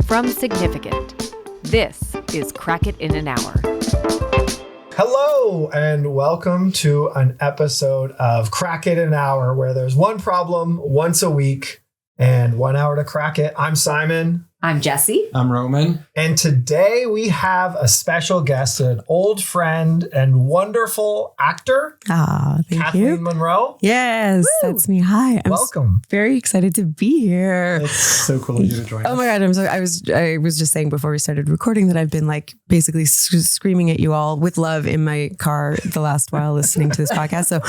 From Significant, this is Crack It in an Hour. Hello, and welcome to an episode of Crack It in an Hour, where there's one problem once a week and 1 hour to crack it. I'm Simon. I'm Jesse. I'm Roman. And today we have a special guest, an old friend and wonderful actor. Thank Kathleen you. Munroe. Yes, Woo! that's me. Hi. I'm Welcome. very excited to be here. It's so cool of you to join us. Oh my God. I was just saying before we started recording that I've been like basically screaming at you all with love in my car the last while listening to this podcast. So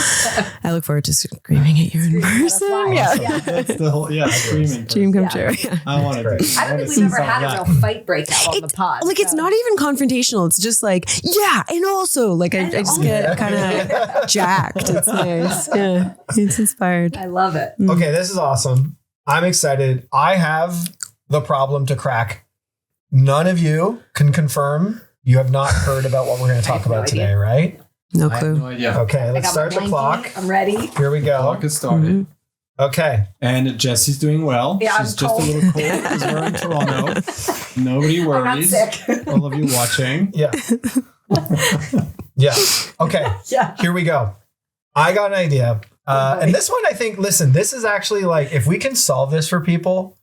I look forward to screaming at you in person. Yeah. That's the whole, screaming. Dream come Yeah. true. Yeah. I want to do I don't think we've ever had a real fight break out on the pod. Like it's not even confrontational. It's just like, yeah. And also like I just get kind of jacked. It's nice. Yeah. It's inspired. I love it. Okay, this is awesome. I'm excited. I have the problem to crack. None of you can confirm you have not heard about what we're going to talk about today, right? No I have clue. no idea. Okay, let's I got start my the blankie. clock. I'm ready. Here we go. Clock has started. Okay. And Jesse's doing well. Yeah, She's I'm just cold. a little cold because we're in Toronto. Nobody I'm not worries. sick. All of you watching. Yeah. Yeah. Okay. Yeah. Here we go. I got an idea. And this one, I think, listen, this is actually like, if we can solve this for people,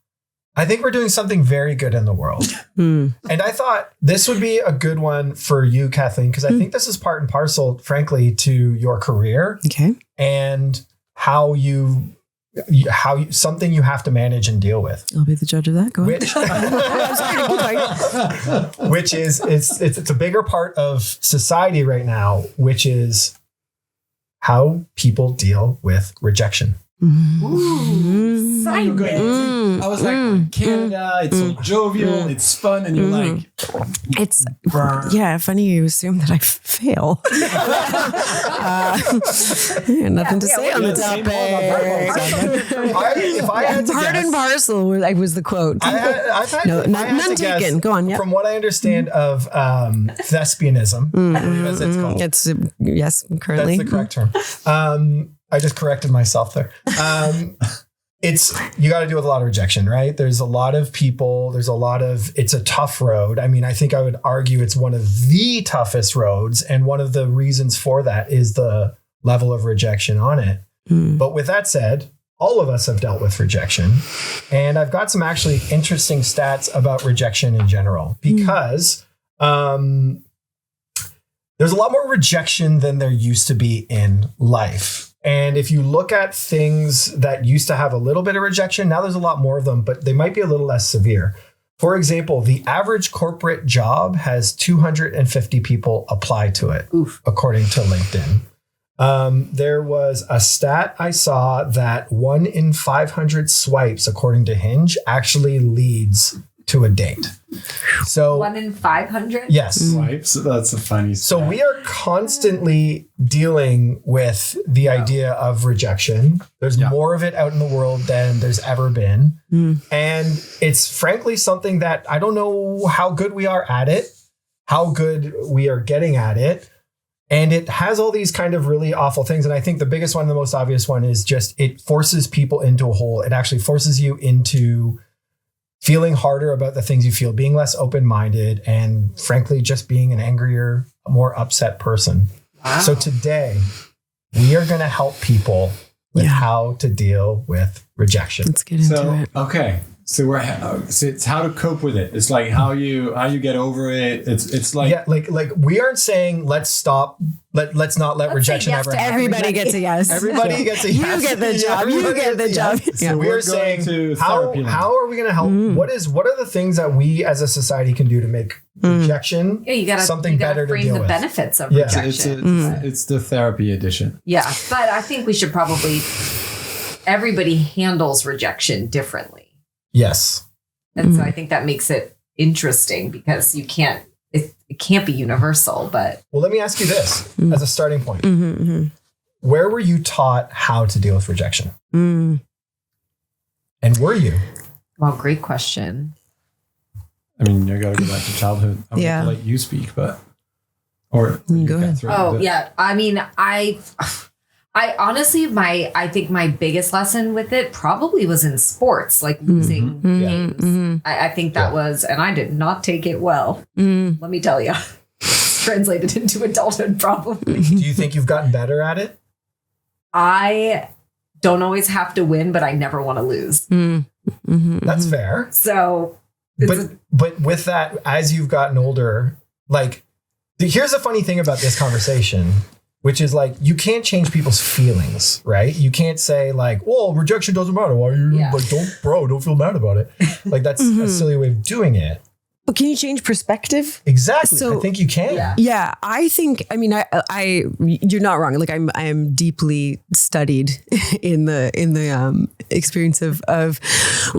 I think we're doing something very good in the world. And I thought this would be a good one for you, Kathleen, because I think this is part and parcel, frankly, to your career Okay. and how something you have to manage and deal with. I'll be the judge of that. Go ahead. Which is it's a bigger part of society right now, which is how people deal with rejection. Ooh, Simon. I was like, Canada, it's so jovial, it's fun, and you're like, It's burn. yeah, funny you assume that I fail. Nothing to say on the topic. If I had to Part guess, and parcel was the quote. I've had No, if I had none to guess, taken. Go on, yeah. From what I understand of thespianism, I believe as it's called. It's yes, currently. That's the correct term. I just corrected myself there. You got to deal with a lot of rejection, right? There's a lot of people. It's a tough road. I mean, I think I would argue it's one of the toughest roads. And one of the reasons for that is the level of rejection on it. But with that said, all of us have dealt with rejection. And I've got some actually interesting stats about rejection in general, because there's a lot more rejection than there used to be in life. And if you look at things that used to have a little bit of rejection, now there's a lot more of them, but they might be a little less severe. For example, the average corporate job has 250 people apply to it, according to LinkedIn. There was a stat I saw that 1 in 500 swipes, according to Hinge, actually leads to a date. So 1 in 500? yes. Swipes. That's a funny So stat. we are constantly dealing with the idea of rejection. There's more of it out in the world than there's ever been. And it's frankly something that I don't know how good we are at it, how good we are getting at it. And it has all these kind of really awful things. And I think the biggest one, the most obvious one, is just it forces people into a hole. It actually forces you into feeling harder about the things you feel, being less open-minded, and frankly, just being an angrier, more upset person. Wow. So today, we are going to help people with how to deal with rejection. Let's get into it. Okay. So it's how to cope with it. It's like how you get over it. It's like like we aren't saying let's stop. Let's not let rejection yes ever to happen. Everybody gets a yes. Everybody gets a yes. You get the job. Everybody You get the gets a job. yes. Yeah. So we're we're going saying to therapy now. how are we going to help? What are the things that we as a society can do to make rejection You gotta, something you gotta better to frame deal the with? benefits of Yeah. rejection. it's the therapy edition. Yeah, but I think we should probably, everybody handles rejection differently. Yes. And so I think that makes it interesting because it can't be universal, but. Well, let me ask you this as a starting point. Where were you taught how to deal with rejection? And were you? Wow, great question. I mean, you got to go back to childhood. I'm Yeah. gonna let you speak, but or you Go ahead. Catherine, Oh, but- yeah. I mean, I honestly, I think my biggest lesson with it probably was in sports, like losing games. I think that was, and I did not take it well. Let me tell you, translated into adulthood probably. Do you think you've gotten better at it? I don't always have to win, but I never want to lose. That's fair. So, but with that, as you've gotten older, like, here's the funny thing about this conversation, which is like, you can't change people's feelings, right? You can't say like, well, rejection doesn't matter. Why are you like, don't feel mad about it. Like, that's a silly way of doing it. But can you change perspective? Exactly. So, I think you can. Yeah. I think, I mean, you're not wrong. Like I am deeply studied in the experience of,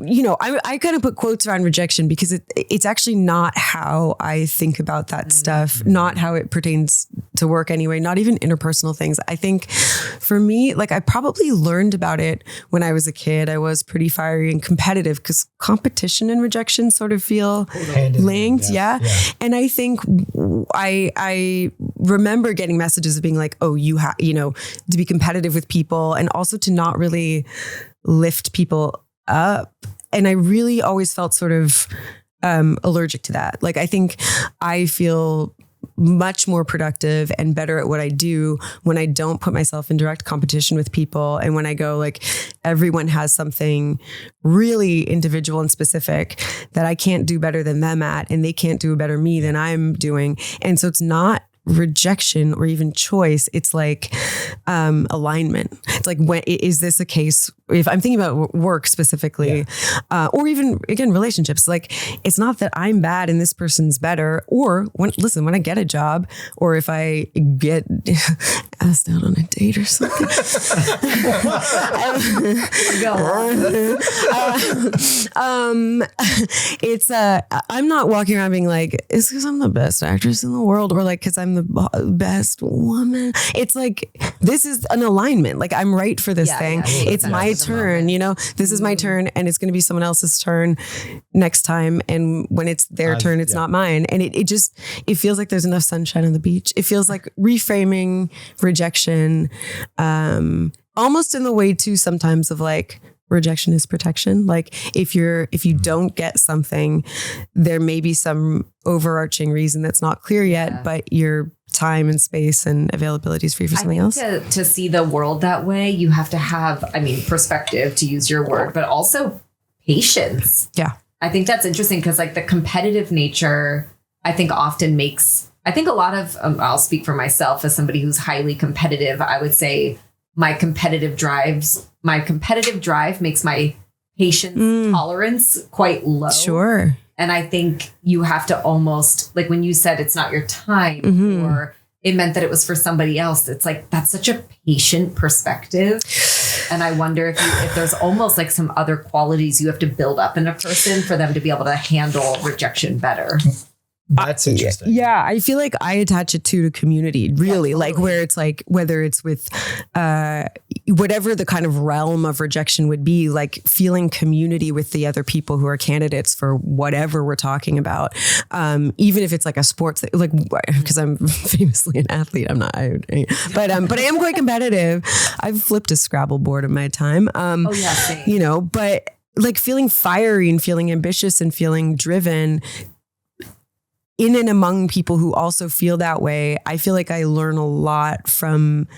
you know, I kind of put quotes around rejection because it's actually not how I think about that stuff, not how it pertains to work anyway, not even interpersonal things. I think for me, like I probably learned about it when I was a kid. I was pretty fiery and competitive because competition and rejection sort of feel linked. Yeah. And I think I remember getting messages of being like, oh, you know, to be competitive with people and also to not really lift people up. And I really always felt sort of allergic to that. Like, I think I feel much more productive and better at what I do when I don't put myself in direct competition with people. And when I go like, everyone has something really individual and specific that I can't do better than them at, and they can't do a better me than I'm doing. And so it's not rejection or even choice. It's like alignment. It's like, when is this a case? If I'm thinking about work specifically, or even again relationships, like it's not that I'm bad and this person's better. Or when I get a job, or if I get asked out on a date or something, it's I'm not walking around being like, it's because I'm the best actress in the world, or like because I'm the best woman. It's like, this is an alignment. Like I'm right for this thing. It's my turn, you know, this is my turn, and it's going to be someone else's turn next time. And when it's their turn, it's not mine. And it feels like there's enough sunshine on the beach. It feels like reframing rejection, almost in the way too, sometimes of like, rejection is protection. Like if you don't get something, there may be some overarching reason that's not clear yet, but your time and space and availability is free for something else. To see the world that way, you have to have, perspective, to use your word, but also patience. Yeah. I think that's interesting because like the competitive nature, I think often makes, I think a lot of, I'll speak for myself as somebody who's highly competitive. I would say my competitive drive makes my patience tolerance quite low. Sure. And I think you have to almost, like when you said it's not your time, or it meant that it was for somebody else. It's like, that's such a patient perspective. And I wonder if there's almost like some other qualities you have to build up in a person for them to be able to handle rejection better. That's interesting. Yeah, I feel like I attach it to community, really, like where it's like, whether it's with whatever the kind of realm of rejection would be, like feeling community with the other people who are candidates for whatever we're talking about. Even if it's like a sports, like, because I'm famously an athlete, I'm not, but I am quite competitive. I've flipped a Scrabble board in my time. Same. You know, but like feeling fiery and feeling ambitious and feeling driven in and among people who also feel that way, I feel like I learn a lot from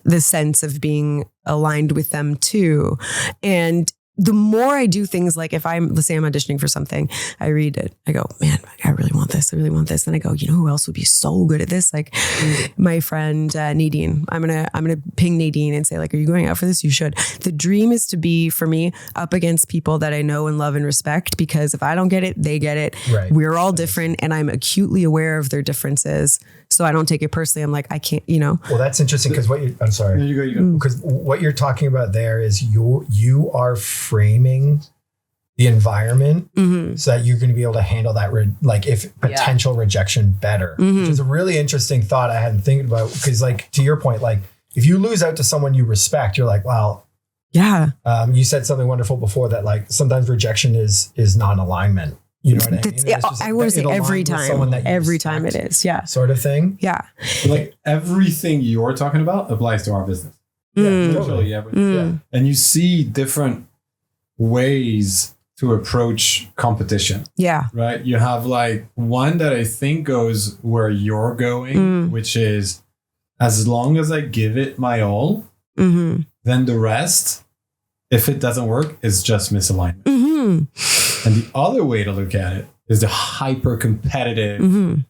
the sense of being aligned with them too. And the more I do things, like if let's say I'm auditioning for something, I read it, I go, man, I really want this. I really want this. And I go, you know who else would be so good at this? Like my friend Nadine. I'm gonna ping Nadine and say like, are you going out for this? You should. The dream is to be, for me, up against people that I know and love and respect, because if I don't get it, they get it. Right. We're all different, and I'm acutely aware of their differences. So I don't take it personally. I'm like, I can't, you know. Well, that's interesting because I'm sorry. No, you go. Because what you're talking about there is you are framing the environment so that you're going to be able to handle that, potential rejection better, which is a really interesting thought I hadn't think about. Because like, to your point, like if you lose out to someone you respect, you're like, well, yeah. You said something wonderful before that, like sometimes rejection is non-alignment. You know what I mean? I want to say every time it is. Yeah. Sort of thing. Yeah. Like everything you're talking about applies to our business. Literally everything. Yeah. And you see different ways to approach competition, Yeah. right? You have like one that I think goes where you're going, which is as long as I give it my all, then the rest, if it doesn't work, is just misalignment. And the other way to look at it is the hyper competitive.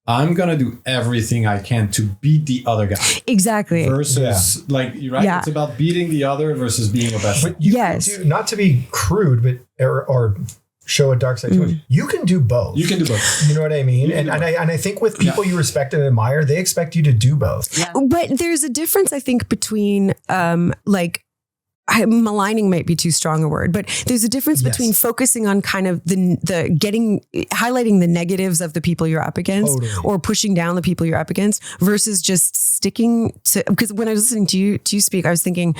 I'm going to do everything I can to beat the other guy. Exactly. Versus, like, you're right. Yeah. It's about beating the other versus being a best. But you can do, not to be crude, but or show a dark side to it. You can do both. You can do both. You know what I mean? And I think with people you respect and admire, they expect you to do both. Yeah. But there's a difference, I think, between maligning might be too strong a word, but there's a difference between focusing on kind of highlighting the negatives of the people you're up against or pushing down the people you're up against versus just sticking to, because when I was listening to you speak, I was thinking,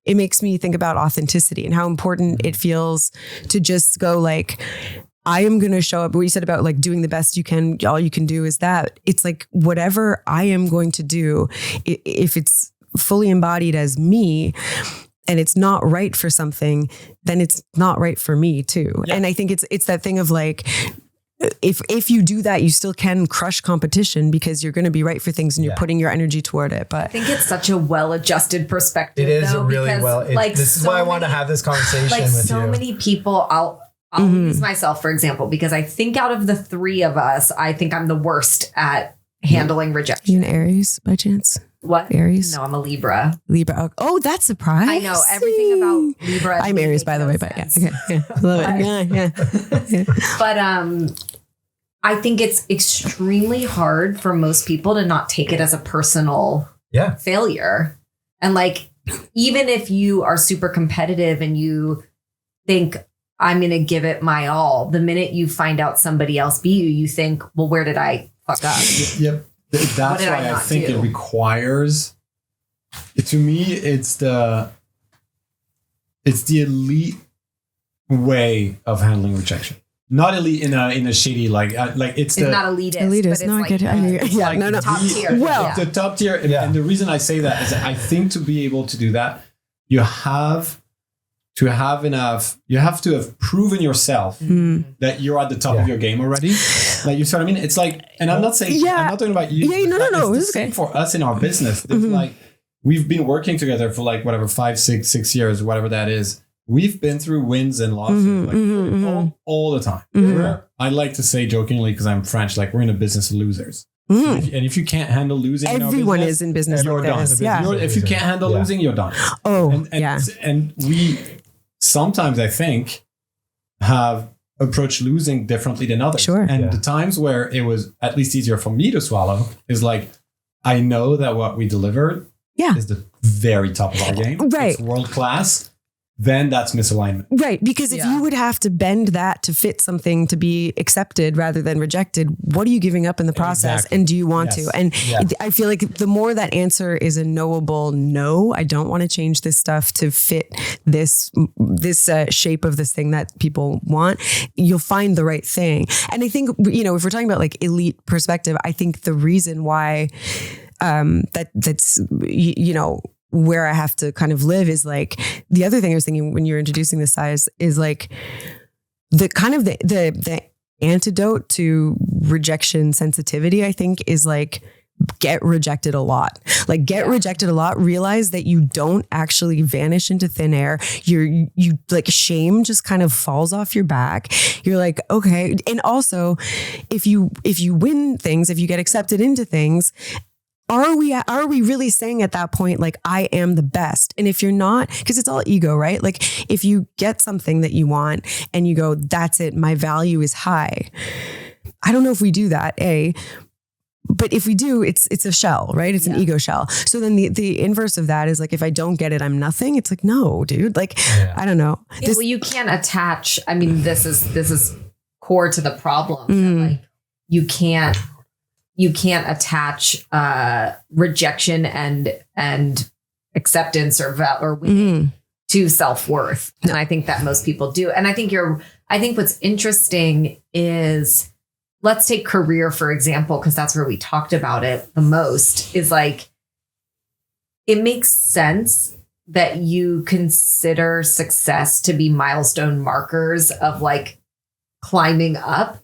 it makes me think about authenticity and how important it feels to just go like, I am going to show up. What you said about like doing the best you can, all you can do is that. It's like whatever I am going to do, if it's fully embodied as me and it's not right for something, then it's not right for me too. Yeah. And I think it's that thing of like, if you do that, you still can crush competition because you're going to be right for things and you're putting your energy toward it. But I think it's such a well-adjusted perspective. It is though, really because, this is why I want to have this conversation with you. So many people, I'll use myself, for example, because I think out of the three of us, I think I'm the worst at handling rejection. You an Aries by chance? What? Aries? No, I'm a Libra. Libra. Oh, that's surprising. I know everything about Libra. I'm Aries, by the way, but yeah. Okay. Yeah. Love it. Yeah. But I think it's extremely hard for most people to not take it as a personal failure. And like, even if you are super competitive and you think, I'm going to give it my all, the minute you find out somebody else beat you, you think, well, where did I fuck up? Yep. That's why I think it requires, to me, it's the elite way of handling rejection. Not elite in a shitty it's not elitist. Elitist, but it's no, like no. Top tier. Well, the top tier. And the reason I say that is that I think to be able to do that, you have to have proven yourself that you're at the top of your game already. Like, you see what I mean? It's like, and I'm not saying, I'm not talking about you. Yeah, no. It's the same for us in our business. It's like, we've been working together for like whatever, 5, 6 years, whatever that is. We've been through wins and losses all the time. I like to say jokingly, because I'm French, like, we're in a business of losers. And if you can't handle losing, everyone is in business. You're done. Yeah. If you can't handle losing, you're done. And we sometimes, I think, have approached losing differently than others. Sure. And the times where it was at least easier for me to swallow is like, I know that what we delivered is the very top of our game. Right. It's world class. Then that's misalignment. Right. Because if you would have to bend that to fit something to be accepted rather than rejected, what are you giving up in the process? Exactly. And do you want to? And I feel like the more that answer is a knowable no, I don't want to change this stuff to fit this shape of this thing that people want, you'll find the right thing. And I think, if we're talking about like elite perspective, I think the reason why that's where I have to kind of live is like, the other thing I was thinking when you're introducing this size is like the kind of the antidote to rejection sensitivity, I think, is like, get rejected a lot. Like, get rejected a lot. Realize that you don't actually vanish into thin air. You like, shame just kind of falls off your back. You're like, okay. And also, if you win things, if you get accepted into things, are we really saying at that point, like, I am the best? And if you're not, because it's all ego, right? Like, if you get something that you want and you go, that's it, my value is high. I don't know if we do that, but if we do, it's a shell, right? It's an ego shell. So then the inverse of that is like, if I don't get it, I'm nothing. It's like, no, dude, like, I don't know. Well, you can't attach, I mean, this is core to the problem. That, like, you can't attach rejection and acceptance or winning to self-worth. And I think that most people do. And I think what's interesting is, let's take career, for example, because that's where we talked about it the most, is like, it makes sense that you consider success to be milestone markers of like climbing up.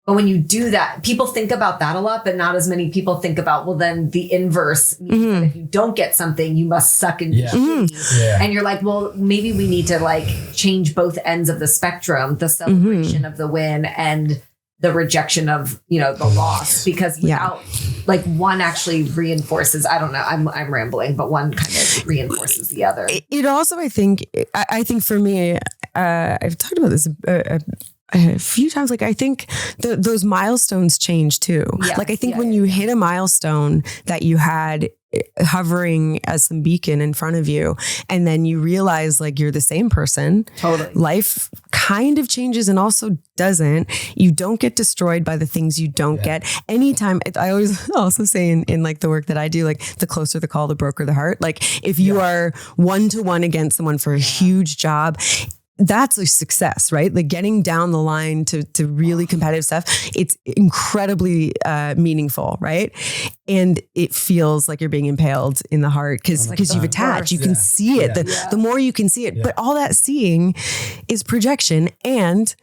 But when you do that, people think about that a lot, but not as many people think about, well, then the inverse means that if you don't get something, you must suck and be shitty. Yeah. And you're like, well, maybe we need to like change both ends of the spectrum, the celebration of the win and the rejection of, you know, the loss, because without like one actually reinforces, I don't know, I'm rambling, but one kind of reinforces the other. It also, I think for me, I've talked about this a few times. Like, I think those milestones change too. Yes, like, I think when you hit a milestone that you had hovering as some beacon in front of you, and then you realize like you're the same person. Totally. Life kind of changes and also doesn't. You don't get destroyed by the things you don't get. Anytime, I always also say in like the work that I do, like the closer the call, the broker the heart. Like if you are 1-to-1 against someone for a huge job, that's a success, right? Like getting down the line to really competitive stuff. It's incredibly meaningful, right? And it feels like you're being impaled in the heart because you've attached. You can see it. The more you can see it, but all that seeing is projection. And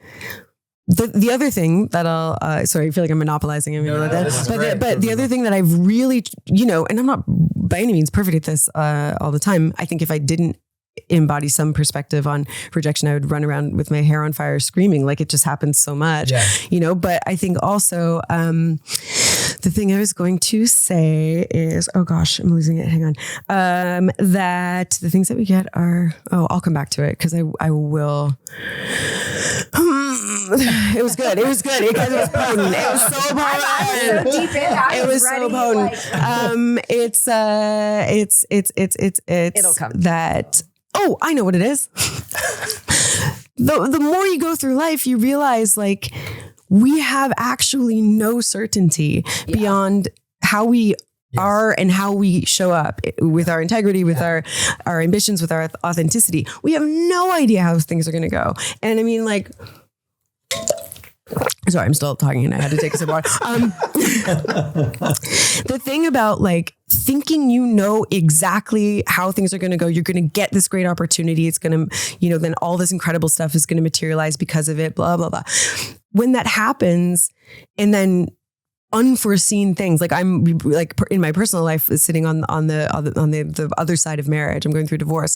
the other thing that I'll, sorry, I feel like I'm monopolizing it. But the other thing that I've really, you know, and I'm not by any means perfect at this all the time. I think if I didn't embody some perspective on rejection, I would run around with my hair on fire screaming, like it just happens so much, you know. But I think also the thing I was going to say is, oh gosh, I'm losing it. Hang on. That the things that we get are, I'll come back to it because I will. It was good. It was good because it was potent. It was so potent. It was so potent. It's It'll come. that. Oh, I know what it is. The more you go through life, you realize like we have actually no certainty beyond how we are and how we show up with our integrity, with our ambitions, with our authenticity. We have no idea how things are going to go. And I mean, like, sorry, I'm still talking and I had to take a sip of water. The thing about like thinking you know exactly how things are going to go, you're going to get this great opportunity. It's going to, you know, then all this incredible stuff is going to materialize because of it, blah, blah, blah. When that happens and then unforeseen things, like I'm like in my personal life sitting on the other side of marriage, I'm going through divorce.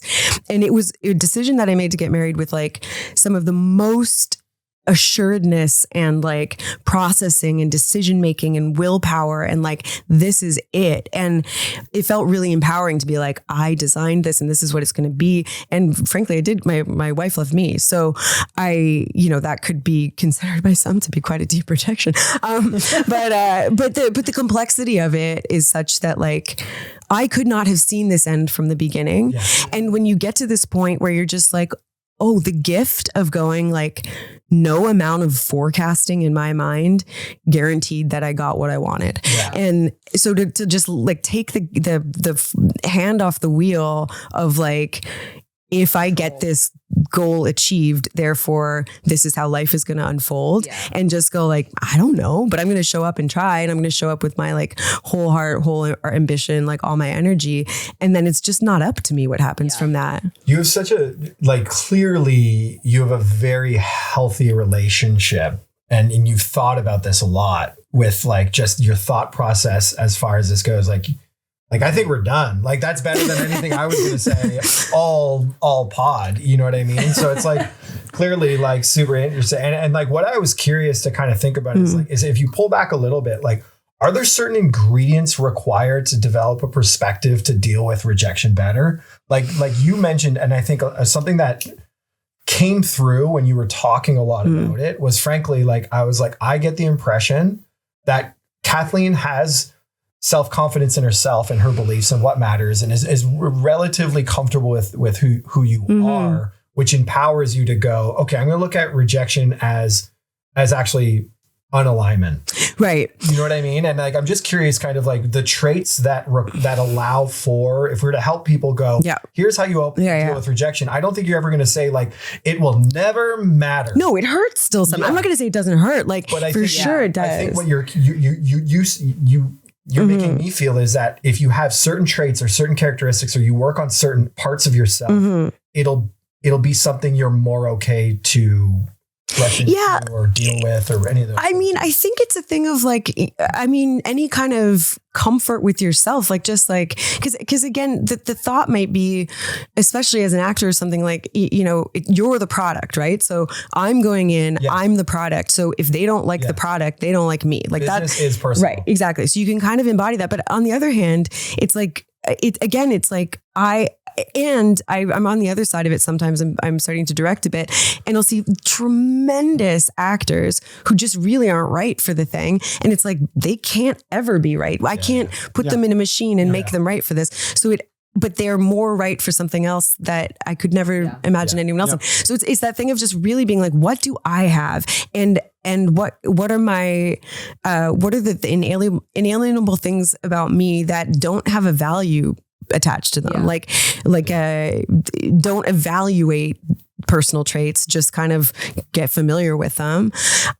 And it was a decision that I made to get married with like some of the most assuredness and like processing and decision making and willpower and like this is it. And it felt really empowering to be like, I designed this and this is what it's going to be. And frankly, I did. My wife left me, so I, you know, that could be considered by some to be quite a deep rejection. But the complexity of it is such that like I could not have seen this end from the beginning. Yeah. And when you get to this point where you're just like, oh, the gift of going like no amount of forecasting in my mind guaranteed that I got what I wanted. Yeah. And so to just like take the hand off the wheel of like, if I get this goal achieved, therefore this is how life is going to unfold, and just go like, I don't know, but I'm going to show up and try, and I'm going to show up with my like whole heart, whole ambition, like all my energy. And then it's just not up to me what happens from that. You have such a, like, clearly you have a very healthy relationship, and you've thought about this a lot with like just your thought process as far as this goes. Like I think we're done. Like that's better than anything I was going to say all pod, you know what I mean? So it's like clearly like super interesting. And like what I was curious to kind of think about is if you pull back a little bit, like, are there certain ingredients required to develop a perspective to deal with rejection better? Like you mentioned, and I think something that came through when you were talking a lot about it was frankly, like, I was like, I get the impression that Kathleen has self-confidence in herself and her beliefs and what matters, and is relatively comfortable with who you are, which empowers you to go, okay, I'm going to look at rejection as actually unalignment. Right. You know what I mean? And like, I'm just curious kind of like the traits that allow for, if we were to help people go, here's how you deal with rejection. I don't think you're ever going to say like, it will never matter. No, it hurts still. I'm not going to say it doesn't hurt. Like, but for sure it does. I think what you're making me feel is that if you have certain traits or certain characteristics, or you work on certain parts of yourself, it'll be something you're more okay to rush into or deal with, or any of those. I mean, I think it's a thing of like, I mean, any kind of comfort with yourself, like just like, because again, the thought might be, especially as an actor or something, like, you know, you're the product, right? So I'm going in, I'm the product. So if they don't like the product, they don't like me. Like business is personal. Right, exactly. So you can kind of embody that. But on the other hand, it's like, it's like I'm on the other side of it sometimes. I'm starting to direct a bit, and I'll see tremendous actors who just really aren't right for the thing. And it's like, they can't ever be right. I can't put them in a machine and make them right for this. But they're more right for something else that I could never imagine anyone else. So it's that thing of just really being like, what do I have? And what are my, what are the inalienable things about me that don't have a value attached to them? Like don't evaluate personal traits, just kind of get familiar with them.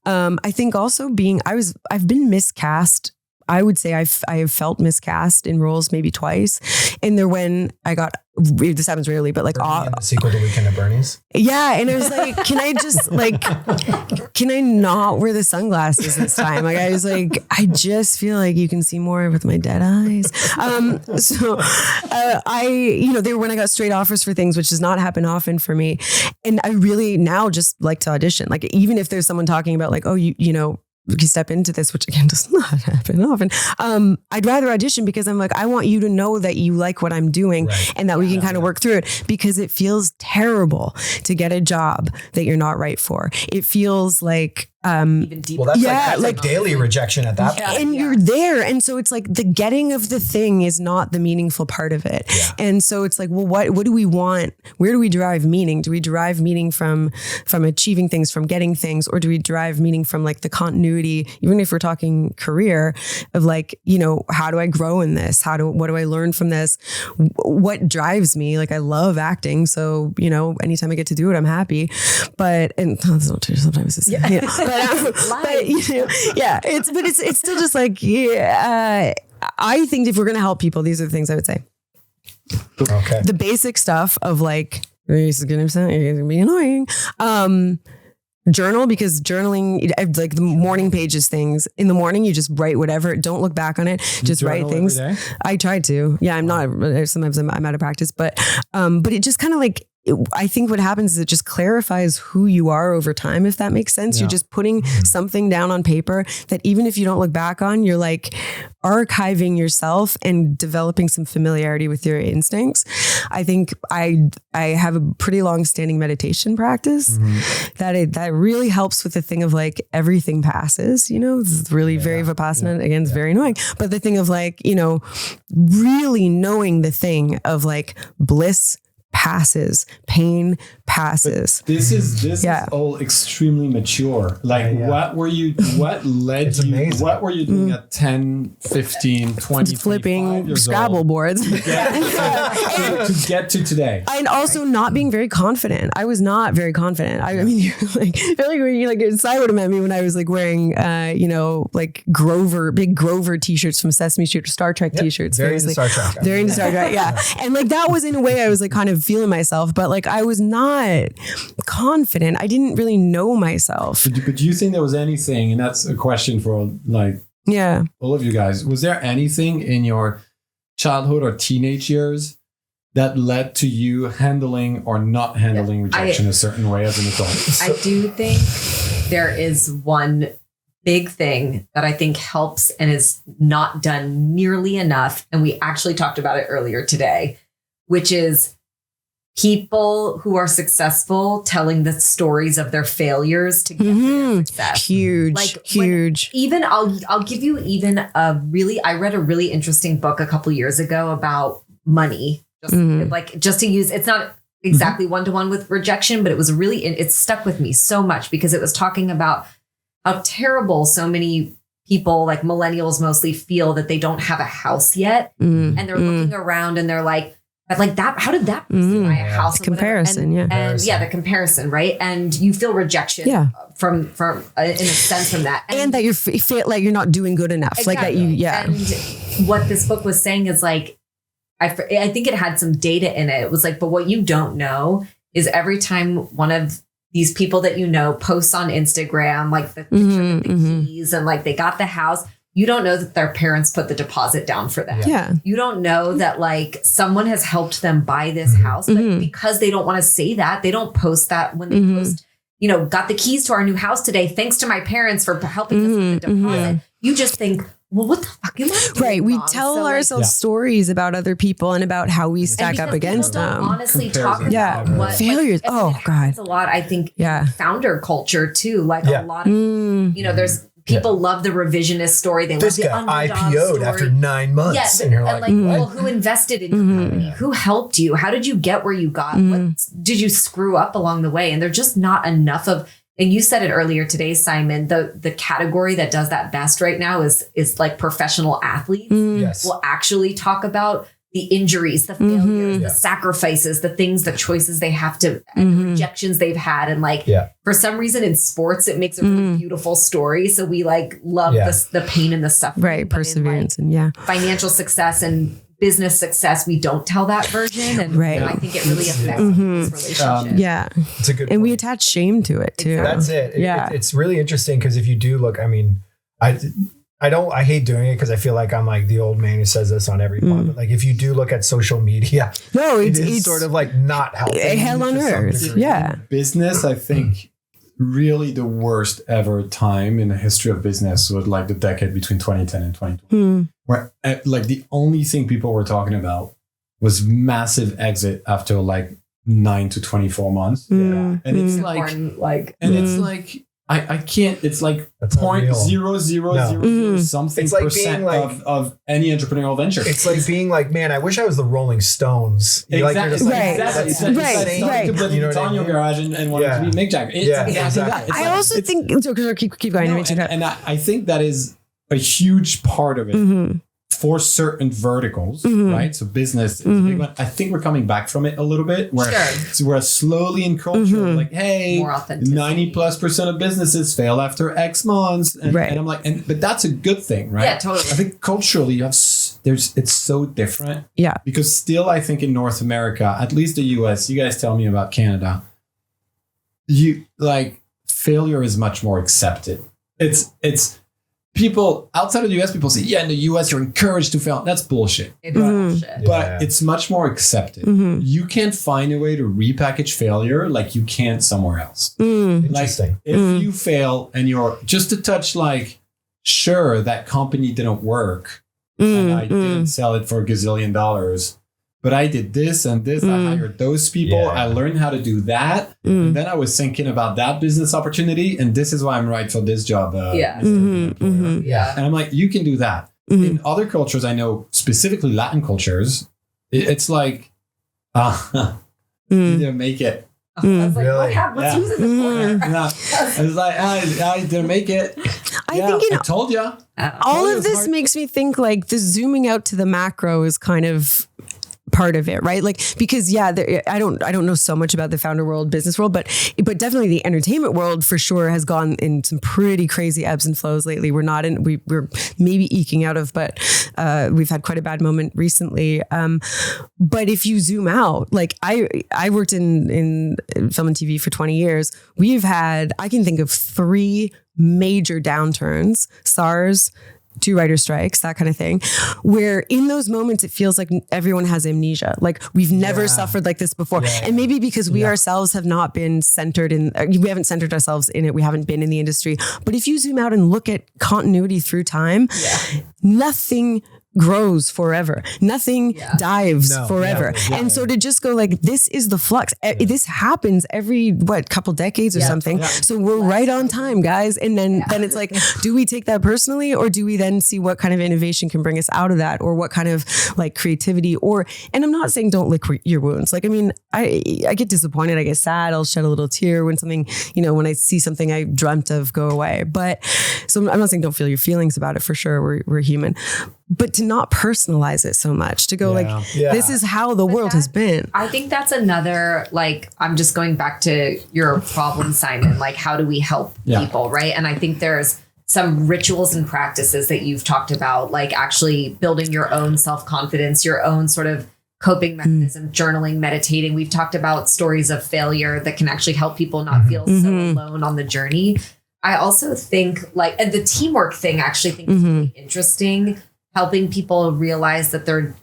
I think also I've been miscast. I would say I have felt miscast in roles maybe twice. And there when I got, this happens rarely, but like in the sequel to Weekend at Bernie's. Yeah. And I was like, can I just like, can I not wear the sunglasses this time? Like I was like, I just feel like you can see more with my dead eyes. They were when I got straight offers for things, which does not happen often for me. And I really now just like to audition. Like even if there's someone talking about like, oh, you know, we can step into this, which again does not happen often. I'd rather audition because I'm like, I want you to know that you like what I'm doing and that we can kind of work through it, because it feels terrible to get a job that you're not right for. It feels like, even deeper. Well, that's like daily rejection at that point. And you're there. And so it's like the getting of the thing is not the meaningful part of it. Yeah. And so it's like, well, what do we want? Where do we derive meaning? Do we derive meaning from achieving things, from getting things, or do we derive meaning from like the continuity, even if we're talking career, of like, you know, how do I grow in this? What do I learn from this? What drives me? Like I love acting. So, you know, anytime I get to do it, I'm happy. And that's not true sometimes. It's, but you know, it's still just like, I think if we're going to help people, these are the things I would say. Okay. The basic stuff of like, this is going to be annoying. Journal, because journaling, like the morning pages things in the morning, you just write whatever. Don't look back on it. Just write things. Every day? I try to. Yeah, I'm not. Sometimes I'm out of practice, but it just kind of like, I think what happens is it just clarifies who you are over time, if that makes sense. Yeah. You're just putting something down on paper that even if you don't look back on, you're like archiving yourself and developing some familiarity with your instincts. I think I have a pretty long standing meditation practice that really helps with the thing of like everything passes, you know, it's really very Vipassana. Again, it's very annoying, but the thing of like, you know, really knowing the thing of like bliss passes, pain passes. But this is all extremely mature. Like what led you, what were you doing at 10, 15, 20, flipping Scrabble boards to get to today? And also not being very confident. I was not very confident. I mean, like, I feel like when you like, Si would have met me when I was like wearing, like big Grover t-shirts from Sesame Street, Star Trek t-shirts. Very into Star Trek. Very into Star Trek. Yeah. And like, that was in a way I was like kind of feeling myself, but like I was not confident. I didn't really know myself. But do you think there was anything, and that's a question for like all of you guys, was there anything in your childhood or teenage years that led to you handling or not handling rejection a certain way as an adult? I do think there is one big thing that I think helps and is not done nearly enough. And we actually talked about it earlier today, which is people who are successful telling the stories of their failures to get to their success. Huge. I'll give you even I read a really interesting book a couple years ago about money. Just to use, it's not exactly one-to-one with rejection, but it was it stuck with me so much because it was talking about how terrible so many people, like millennials mostly, feel that they don't have a house yet. And they're looking around and they're like, but like that, how did that person buy a house? The comparison, and the comparison, right? And you feel rejection from in a sense from that. And that you feel like you're not doing good enough. Exactly. Like that you, And what this book was saying is like, I think it had some data in it. It was like, but what you don't know is every time one of these people that you know posts on Instagram, like the picture with the keys and like they got the house, you don't know that their parents put the deposit down for that. Yeah. You don't know that like someone has helped them buy this house, but because they don't want to say that, they don't post that when they post, you know, got the keys to our new house today. Thanks to my parents for helping us with the deposit. Yeah. You just think, well, what the fuck am I doing Right. We wrong? tell ourselves stories about other people and about how we stack up against them. Honestly, talk about what failures. Like, oh God. It's a lot. I think founder culture too. Like a lot of, you know, there's people love the revisionist story. They this love the guy underdog IPO'd story. after 9 months. Yes, and you're and like, well, who invested in your company? Who helped you? How did you get where you got? What did you screw up along the way? And there's just not enough of. And you said it earlier today, Simon, the category that does that best right now is like professional athletes. Yes. Will actually talk about the injuries, the failures, the sacrifices, the things, the choices they have to, and the rejections they've had. And like, for some reason in sports, it makes a really beautiful story. So we like love the pain and the suffering. Right. Perseverance and financial success and business success, we don't tell that version. And I think it really affects this relationship. It's a good and point. we attach shame to it too. That's it. Yeah. It's really interesting because if you do look, I mean, I hate doing it because I feel like I'm like the old man who says this on every pod, but like if you do look at social media, it's sort of like not helping. Hell on earth. Yeah. Business, I think really the worst ever time in the history of business was like the decade between 2010 and 2020, where like the only thing people were talking about was massive exit after like 9 to 24 months. And it's it's like, I can't, it's like That's 0.0000 something It's like percent being like, of any entrepreneurial venture. It's like being like, man, I wish I was the Rolling Stones. Exactly. Like, you're just like, Right. that's Right. To put You know the what I guitar in your mean? garage and wanted to be Mick Jagger. It's exactly that. It's I also think, keep going. No, and I think that is a huge part of it for certain verticals, right? So business is a big one. I think we're coming back from it a little bit where so we're slowly in culture like, hey, 90+% of businesses fail after X months. And I'm like, but that's a good thing, right? Yeah, totally. I think culturally you have it's so different. Yeah. Because still I think in North America, at least the US, you guys tell me about Canada, you like failure is much more accepted. It's people outside of the US, people say, yeah, in the US, you're encouraged to fail. That's bullshit. It's bullshit. But it's much more accepted. You can't find a way to repackage failure like you can somewhere else. Interesting. Like, if you fail and you're just a touch like, sure, that company didn't work and I didn't sell it for $1 gazillion, but I did this and this. I hired those people. Yeah. I learned how to do that. And then I was thinking about that business opportunity. And this is why I'm right for this job. And I'm like, you can do that. In other cultures, I know specifically Latin cultures, it's like, you didn't make it. I was like, what happened? Who's in the corner? I was like, I didn't make it. I think I told you. All of this makes me think like the zooming out to the macro is kind of part of it, right? Like, because I don't know so much about the founder world, business world, but definitely the entertainment world for sure has gone in some pretty crazy ebbs and flows lately. We're maybe eking out of, but we've had quite a bad moment recently. But if you zoom out, like I worked in film and TV for 20 years. I can think of 3 major downturns: SARS, 2 writer strikes, that kind of thing, where in those moments, it feels like everyone has amnesia. Like we've never suffered like this before. And maybe because we ourselves have not been centered we haven't centered ourselves in it. We haven't been in the industry. But if you zoom out and look at continuity through time, nothing grows forever. Nothing dives forever. And so to just go like, this is the flux. This happens every, couple decades or something. So we're right on time, guys. And then it's like, do we take that personally, or do we then see what kind of innovation can bring us out of that, or what kind of like creativity and I'm not saying don't lick your wounds. Like, I mean, I get disappointed. I get sad. I'll shed a little tear when something, when I see something I dreamt of go away. But so I'm not saying don't feel your feelings about it, for sure. We're human. but to not personalize it so much, to go like, this is how the world has been. I think that's another, like, I'm just going back to your problem, Simon, like, how do we help people, right? And I think there's some rituals and practices that you've talked about, like actually building your own self-confidence, your own sort of coping mechanism, journaling, meditating. We've talked about stories of failure that can actually help people not feel so alone on the journey. I also think, like, and the teamwork thing, actually think is really interesting, helping people realize that they're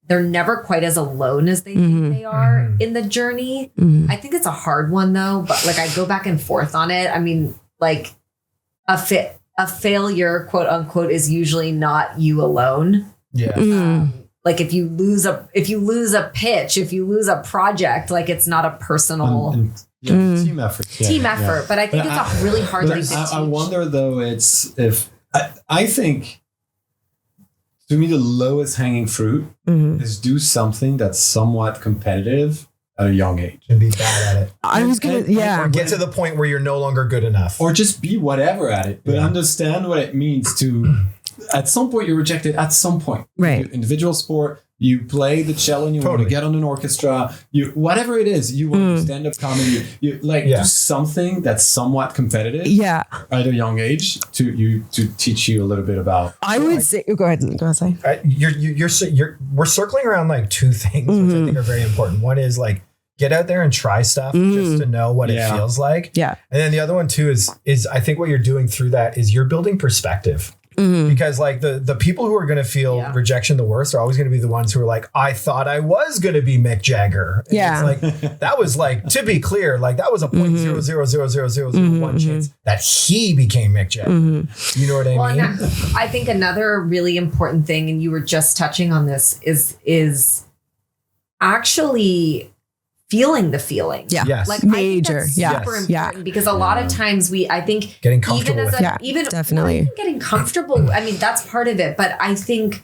never quite as alone as they think they are in the journey. I think it's a hard one though, but like I go back and forth on it. I mean, like a failure, quote unquote, is usually not you alone. Yeah. Like if you lose a pitch, if you lose a project, like it's not a personal team effort. Team effort. But I think it's a really hard thing to teach. I wonder though, I think to me, the lowest hanging fruit is do something that's somewhat competitive at a young age. And be bad at it. I was going to, Or get to the point where you're no longer good enough. Or just be whatever at it. But understand what it means to, at some point, you're rejected at some point. Right. Individual sport, you play the cello and you want to get on an orchestra, whatever it is, you want to stand up comedy, you do something that's somewhat competitive at a young age to teach you a little bit about. I would say, go ahead, say. We're circling around like two things, which I think are very important. One is like, get out there and try stuff just to know what it feels like. Yeah. And then the other one too is I think what you're doing through that is you're building perspective. Because like the people who are going to feel rejection the worst are always going to be the ones who are like, I thought I was going to be Mick Jagger. And it's like, that was like, to be clear, like that was a 0.0000001 chance that he became Mick Jagger. You know what I mean? I think another really important thing, and you were just touching on this, is actually feeling the feeling. Yeah. Yes. Like major. I think that's super important because a lot of times I think getting comfortable with it. Even definitely getting comfortable. I mean, that's part of it. But I think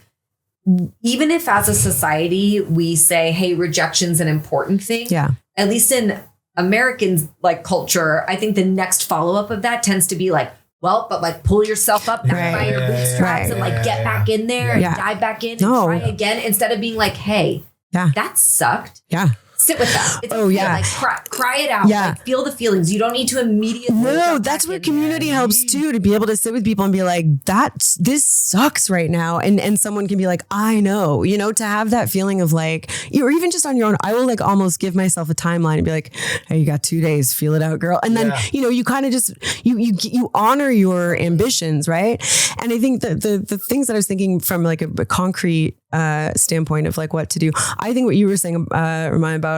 even if as a society we say, hey, rejection's an important thing. Yeah. At least in American like culture, I think the next follow-up of that tends to be like, well, but like pull yourself up back by your bootstraps and like get back in there and dive back in and try again, instead of being like, hey, that sucked. Yeah. Sit with that. It's okay. Like cry it out. Yeah. Like feel the feelings. You don't need to immediately. No, that's where community helps too, to be able to sit with people and be like, this sucks right now. And someone can be like, I know, to have that feeling of like, or even just on your own, I will like almost give myself a timeline and be like, hey, you got 2 days, feel it out, girl. And then, you kind of just, you honor your ambitions. Right. And I think that the things that I was thinking from like a concrete standpoint of like what to do. I think what you were saying, Ramon, about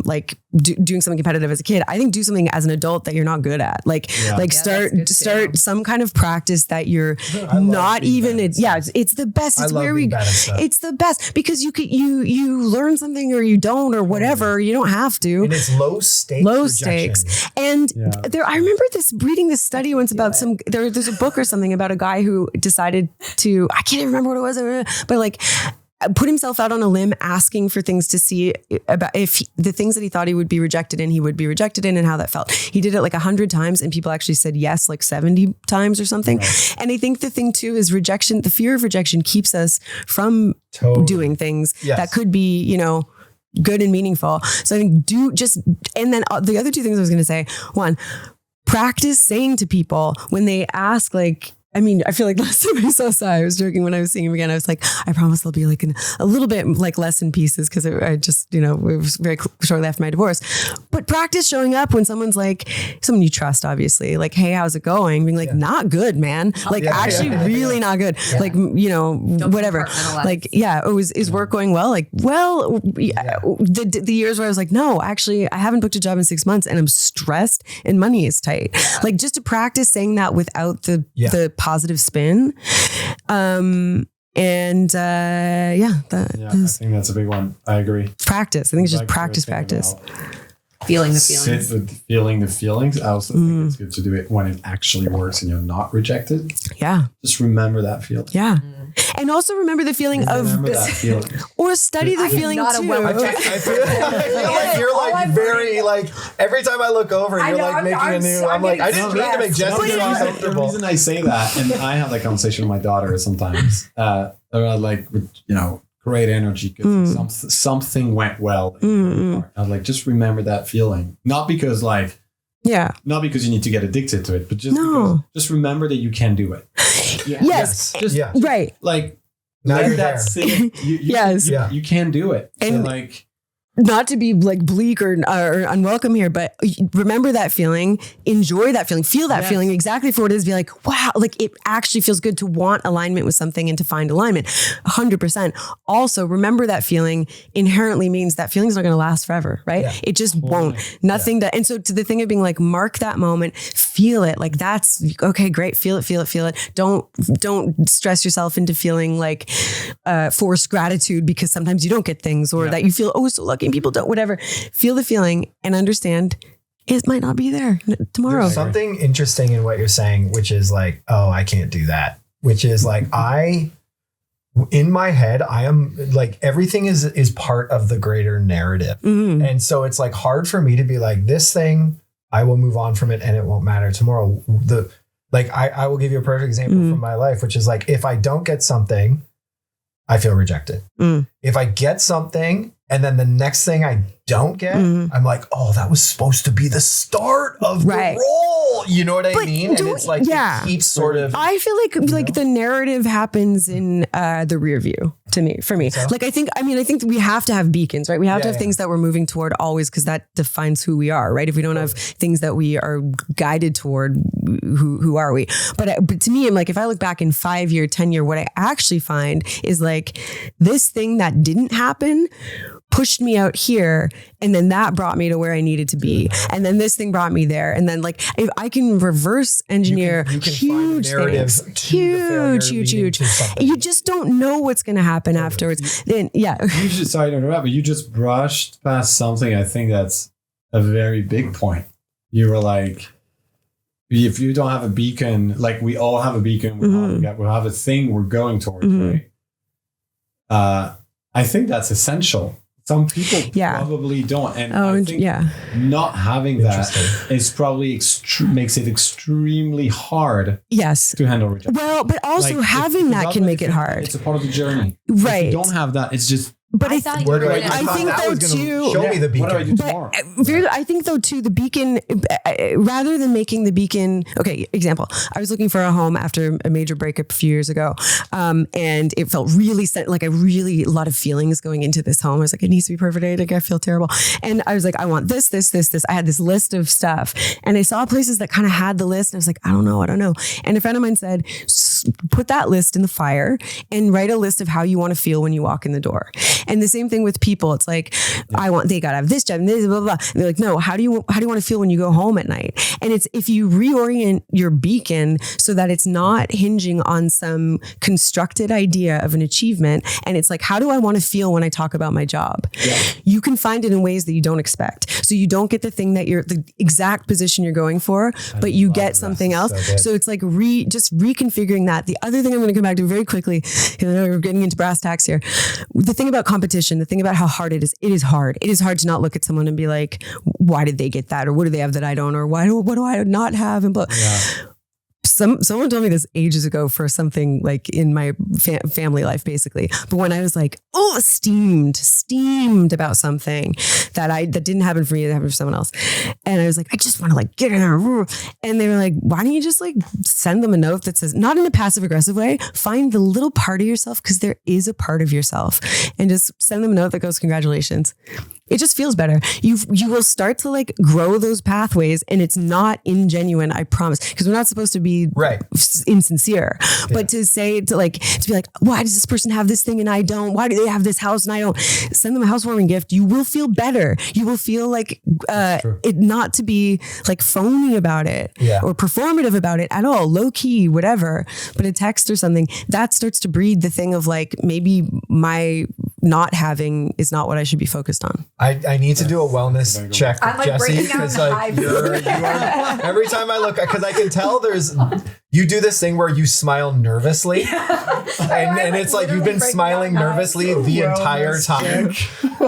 like doing something competitive as a kid. I think do something as an adult that you're not good at. Like start some kind of practice that you're not even. It's the best. It's where it's the best because you learn something or you don't or whatever. You don't have to. And it's low stakes. And I remember reading this study once about there's a book or something about a guy who decided to, I can't even remember what it was, but like put himself out on a limb asking for things to see about if the things that he thought he would be rejected in, he would be rejected in and how that felt. He did it like 100 times and people actually said yes, like 70 times or something. Right. And I think the thing too is rejection, the fear of rejection keeps us from doing things that could be, good and meaningful. So I think and then the other two things I was going to say, one, practice saying to people when they ask like, I feel like last time I saw Sai, I was joking when I was seeing him again. I was like, I promise there'll be like a little bit like less in pieces because I just, it was very shortly after my divorce. But practice showing up when someone's like, someone you trust, obviously, like, hey, how's it going? Being like, not good, man. Like really not good. Yeah. Like, whatever. Like, is work going well? Like, well, the years where I was like, no, actually, I haven't booked a job in 6 months and I'm stressed and money is tight. Yeah. Like just to practice saying that without the positive spin. I think that's a big one. I agree. Practice. I think it's just practice. feeling the sit feelings. with feeling the feelings. I also think it's good to do it when it actually works and you're not rejected. Yeah. Just remember that feeling. Yeah. And also remember the feeling Remember of, that feeling. or study the I'm feeling not a too. well- I feel like you're like very like every time I look over, I you're know, like making I'm a new. so- I'm like I getting didn't mean to make stressed. Jessica But The uncomfortable. reason I say that, and I have that conversation with my daughter sometimes, about like, great energy because something went well. I'm like, just remember that feeling. Not because not because you need to get addicted to it, but just remember that you can do it. Yeah. Yes. Just Right. like, Now let you're that there. sit. Yes. You can do it. And- So like, Not to be like bleak or unwelcome here, but remember that feeling, enjoy that feeling, feel that feeling exactly for what it is. Be like, wow, like it actually feels good to want alignment with something and to find alignment. 100%. Also, remember that feeling inherently means that feeling's not going to last forever, right? Yeah. It just won't. Nothing that. And so to the thing of being like, mark that moment, feel it. Like that's okay, great. Feel it. Don't stress yourself into feeling like forced gratitude because sometimes you don't get things or that you feel, oh, so lucky and people don't, whatever. Feel the feeling and understand it might not be there tomorrow. There's something interesting in what you're saying, which is like, oh, I can't do that. Which is like, in my head, I am like, everything is part of the greater narrative. And so it's like hard for me to be like, this thing, I will move on from it and it won't matter tomorrow. I will give you a perfect example from my life, which is like, if I don't get something, I feel rejected. If I get something and then the next thing I don't get, I'm like, oh, that was supposed to be the start of the role. You know what I mean? And it's like, it keeps sort of. I feel like the narrative happens in the rear view for me. So? Like, I think we have to have beacons, right? We have to have things that we're moving toward always, because that defines who we are, right? If we don't have things that we are guided toward, who are we? But to me, I'm like, if I look back in 5-year, 10-year, what I actually find is like this thing that didn't happen pushed me out here, and then that brought me to where I needed to be, and then this thing brought me there, and then like if I can reverse engineer huge things, huge. You just don't know what's going to happen afterwards. Then you just, sorry to interrupt, but you just brushed past something. I think that's a very big point. You were like, if you don't have a beacon, like we all have a beacon, we'll have a thing we're going towards, right? I think that's essential. Some people probably don't. And I think not having that is probably makes it extremely hard to handle rejection. Well, but also like, having that can make it hard. It's a part of the journey. Right. If you don't have that, it's just... But I think though too, show me the beacon. What do I do tomorrow? I think though too, the beacon, rather than making the beacon, okay, example, I was looking for a home after a major breakup a few years ago. And it felt really like a lot of feelings going into this home. I was like, it needs to be perfect. I feel terrible. And I was like, I want this. I had this list of stuff, and I saw places that kind of had the list, and I was like, I don't know. And a friend of mine said, put that list in the fire and write a list of how you want to feel when you walk in the door. And the same thing with people. It's like, they gotta have this job and this, blah, blah, blah. And they're like, no, how do you want to feel when you go home at night? And it's, if you reorient your beacon so that it's not hinging on some constructed idea of an achievement. And it's like, how do I want to feel when I talk about my job? Yeah. You can find it in ways that you don't expect. So you don't get the thing that the exact position you're going for, but you get something else. So it's like just reconfiguring that. The other thing I'm going to come back to very quickly, we're getting into brass tacks here. The thing about competition, the thing about how hard it is hard. It is hard to not look at someone and be like, why did they get that? Or what do they have that I don't? Or what do I not have? And blah. Yeah. Someone told me this ages ago for something like in my family life, basically. But when I was like, steamed about something that didn't happen for me, that happened for someone else. And I was like, I just want to like get in there. And they were like, why don't you just like send them a note that says, not in a passive aggressive way, find the little part of yourself, because there is a part of yourself, and just send them a note that goes, congratulations. It just feels better. You will start to like grow those pathways, and it's not ingenuine, I promise, because we're not supposed to be insincere, but to be like, why does this person have this thing and I don't? Why do they have this house and I don't? Send them a housewarming gift. You will feel better. You will feel like it, not to be like phony about it or performative about it at all, low key, whatever, but a text or something that starts to breed the thing of like, maybe my not having is not what I should be focused on. I need to do a wellness check I'm with like Jesse breaking because down like the you are every time I look, because I can tell you do this thing where you smile nervously, and it's like you've been smiling nervously the entire time.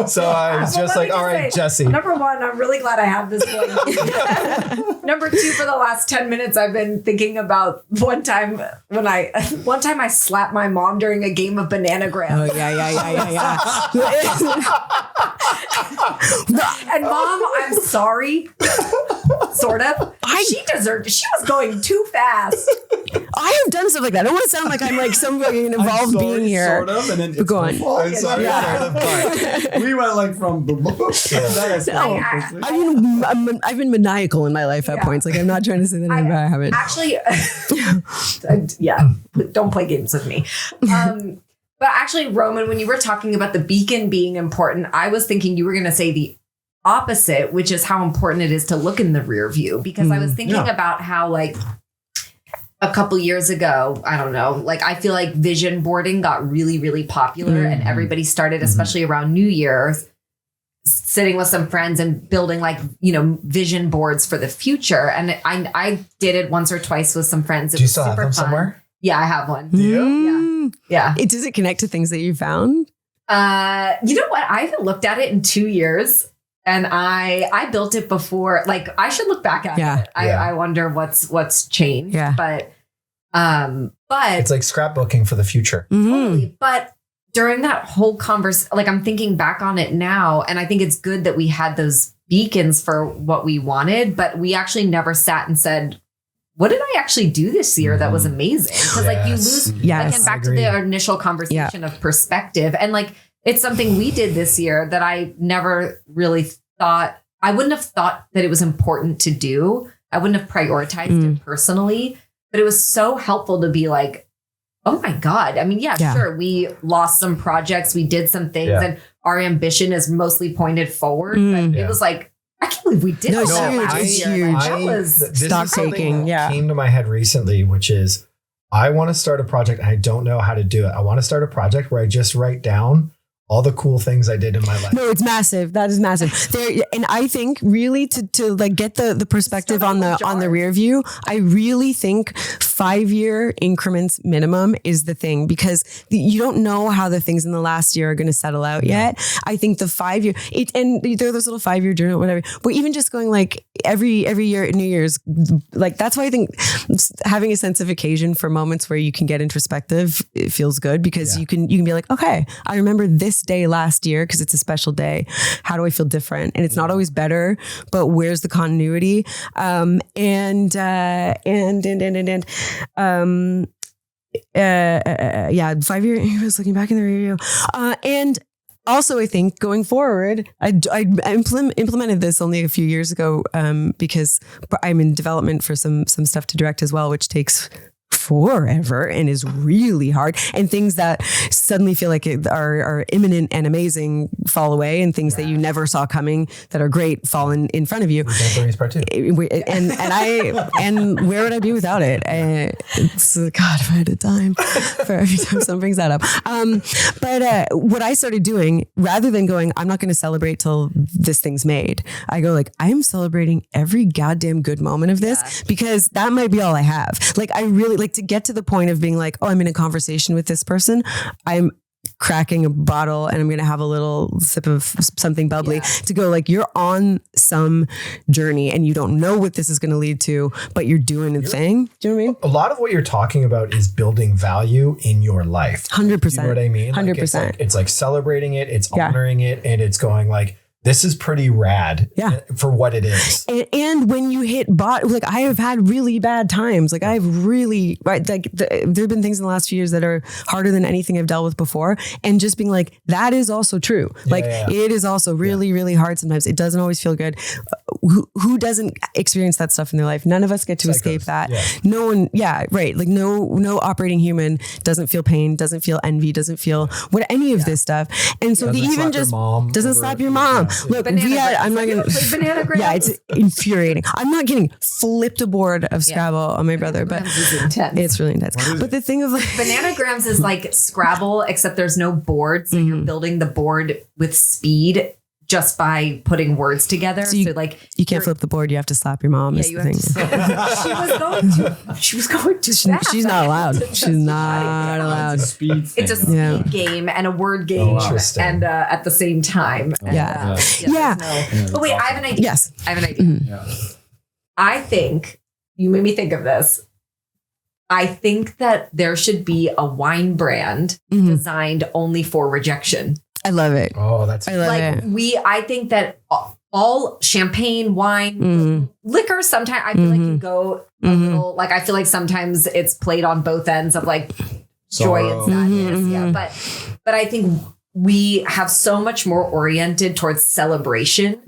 So I was just like, all right, Jesse. Number one, I'm really glad I have this going. Number two, for the last 10 minutes, I've been thinking about one time I slapped my mom during a game of Bananagram. Oh yeah. And Mom, I'm sorry. Sort of. She deserved it. She was going too fast. I have done stuff like that. I don't want to sound like I'm like some fucking involved being here. Sort of, and then it's go on. I'm sorry, Yeah. sort of, but we went like from the I've been maniacal in my life at points. Like I'm not trying to say that I haven't. Actually, don't play games with me. But actually, Roman, when you were talking about the beacon being important, I was thinking you were going to say the opposite, which is how important it is to look in the rear view. Because I was thinking about how like a couple years ago, I don't know, like I feel like vision boarding got really, really popular and everybody started, especially around New Year's, sitting with some friends and building like, vision boards for the future. And I did it once or twice with some friends. Do you still have them somewhere? Yeah, I have one. Do you? Yeah. Does it connect to things that you found? You know what? I haven't looked at it in 2 years. And I built it before. Like I should look back at it. I wonder what's changed. Yeah. But it's like scrapbooking for the future. Totally. But during that whole conversation, like I'm thinking back on it now, and I think it's good that we had those beacons for what we wanted, but we actually never sat and said, what did I actually do this year that was amazing? Because like you lose, again, back to the initial conversation of perspective. And like, it's something we did this year that I never really thought, I wouldn't have thought that it was important to do. I wouldn't have prioritized it personally, but it was so helpful to be like, oh my God. I mean, sure. We lost some projects. We did some things and our ambition is mostly pointed forward. But it was like, I can't believe we did that last year. Like, that was stock taking. Came to my head recently, which is I want to start a project. And I don't know how to do it. I want to start a project where I just write down all the cool things I did in my life. No, it's massive. That is massive. And I think really to like get the perspective on the rear view, I really think 5-year increments minimum is the thing, because you don't know how the things in the last year are going to settle out yet. I think the 5-year and there are those little 5-year journal, whatever, but even just going like every year at New Year's, like that's why I think having a sense of occasion for moments where you can get introspective, it feels good, because you can be like, okay, I remember this day last year because it's a special day. How do I feel different? And it's not always better, but where's the continuity? 5-year, I was looking back in the review. And also, I think going forward, I implemented this only a few years ago because I'm in development for some stuff to direct as well, which takes forever and is really hard, and things that suddenly feel like are imminent and amazing fall away, and things that you never saw coming that are great fall in front of you. Part 2. And where would I be without it? It's God, if I had a dime for every time someone brings that up. But what I started doing, rather than going, I'm not going to celebrate till this thing's made, I go like, I am celebrating every goddamn good moment of this, because that might be all I have. Like I really like to get to the point of being like, oh, I'm in a conversation with this person. I'm cracking a bottle and I'm going to have a little sip of something bubbly to go like, you're on some journey and you don't know what this is going to lead to, but you're doing a thing. Do you know what I mean? A lot of what you're talking about is building value in your life. 100%. Do you know what I mean? 100%. It's like celebrating it. It's honoring it. And it's going like, this is pretty rad for what it is. And when you hit like I have had really bad times. Like I've really, there have been things in the last few years that are harder than anything I've dealt with before. And just being like, that is also true. It is also really, really hard sometimes. It doesn't always feel good. Who doesn't experience that stuff in their life? None of us get to escape that. Yeah. No one, right. Like no operating human doesn't feel pain, doesn't feel envy, doesn't feel any of this stuff. And so even just doesn't slap your mom. Look, I'm not going to banana grams. Yeah, it's infuriating. I'm not getting flipped a board of Scrabble on my brother, but it's really intense. But the thing of like Bananagrams is like Scrabble, except there's no board. So you're building the board with speed just by putting words together. So, you can't flip the board. You have to slap your mom. Yeah, is you the have thing. she was going to fast. She's not allowed. She's not allowed. It's a speed thing. It's a speed game and a word game, and at the same time. Yeah. But wait, I have an idea. Yes, I have an idea. I think you made me think of this. I think that there should be a wine brand designed only for rejection. I love it. Oh, that's I love it. I think that all champagne, wine, liquor, sometimes I feel like you go a little, like, I feel like sometimes it's played on both ends of like joy and sadness. Yeah. But I think we have so much more oriented towards celebration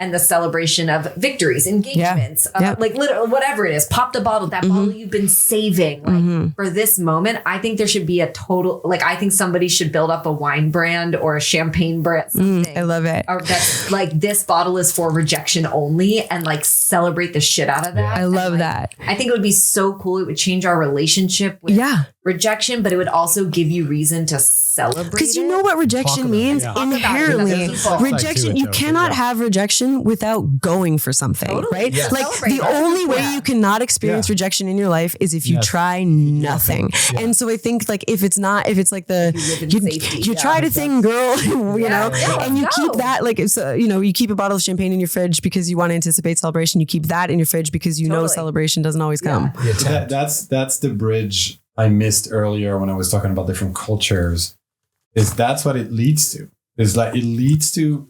and the celebration of victories, engagements, like literally whatever it is, pop the bottle, that bottle you've been saving like for this moment. I think there should be a total, like, I think somebody should build up a wine brand or a champagne brand. Something, I love it. Or that's like, this bottle is for rejection only, and like celebrate the shit out of that. I love like, that. I think it would be so cool. It would change our relationship with rejection, but it would also give you reason to celebrate. Because you know what rejection means? Inherently, rejection, you cannot have rejection without going for something, right? Yes. Like the only way you cannot experience rejection in your life is if you try nothing. And so I think like if it's like you tried a thing, girl, you know, and you keep that, like, it's you keep a bottle of champagne in your fridge because you want to anticipate celebration. You keep that in your fridge because you know celebration doesn't always come. That's the bridge I missed earlier when I was talking about different cultures. That's what it leads to. Is like it leads to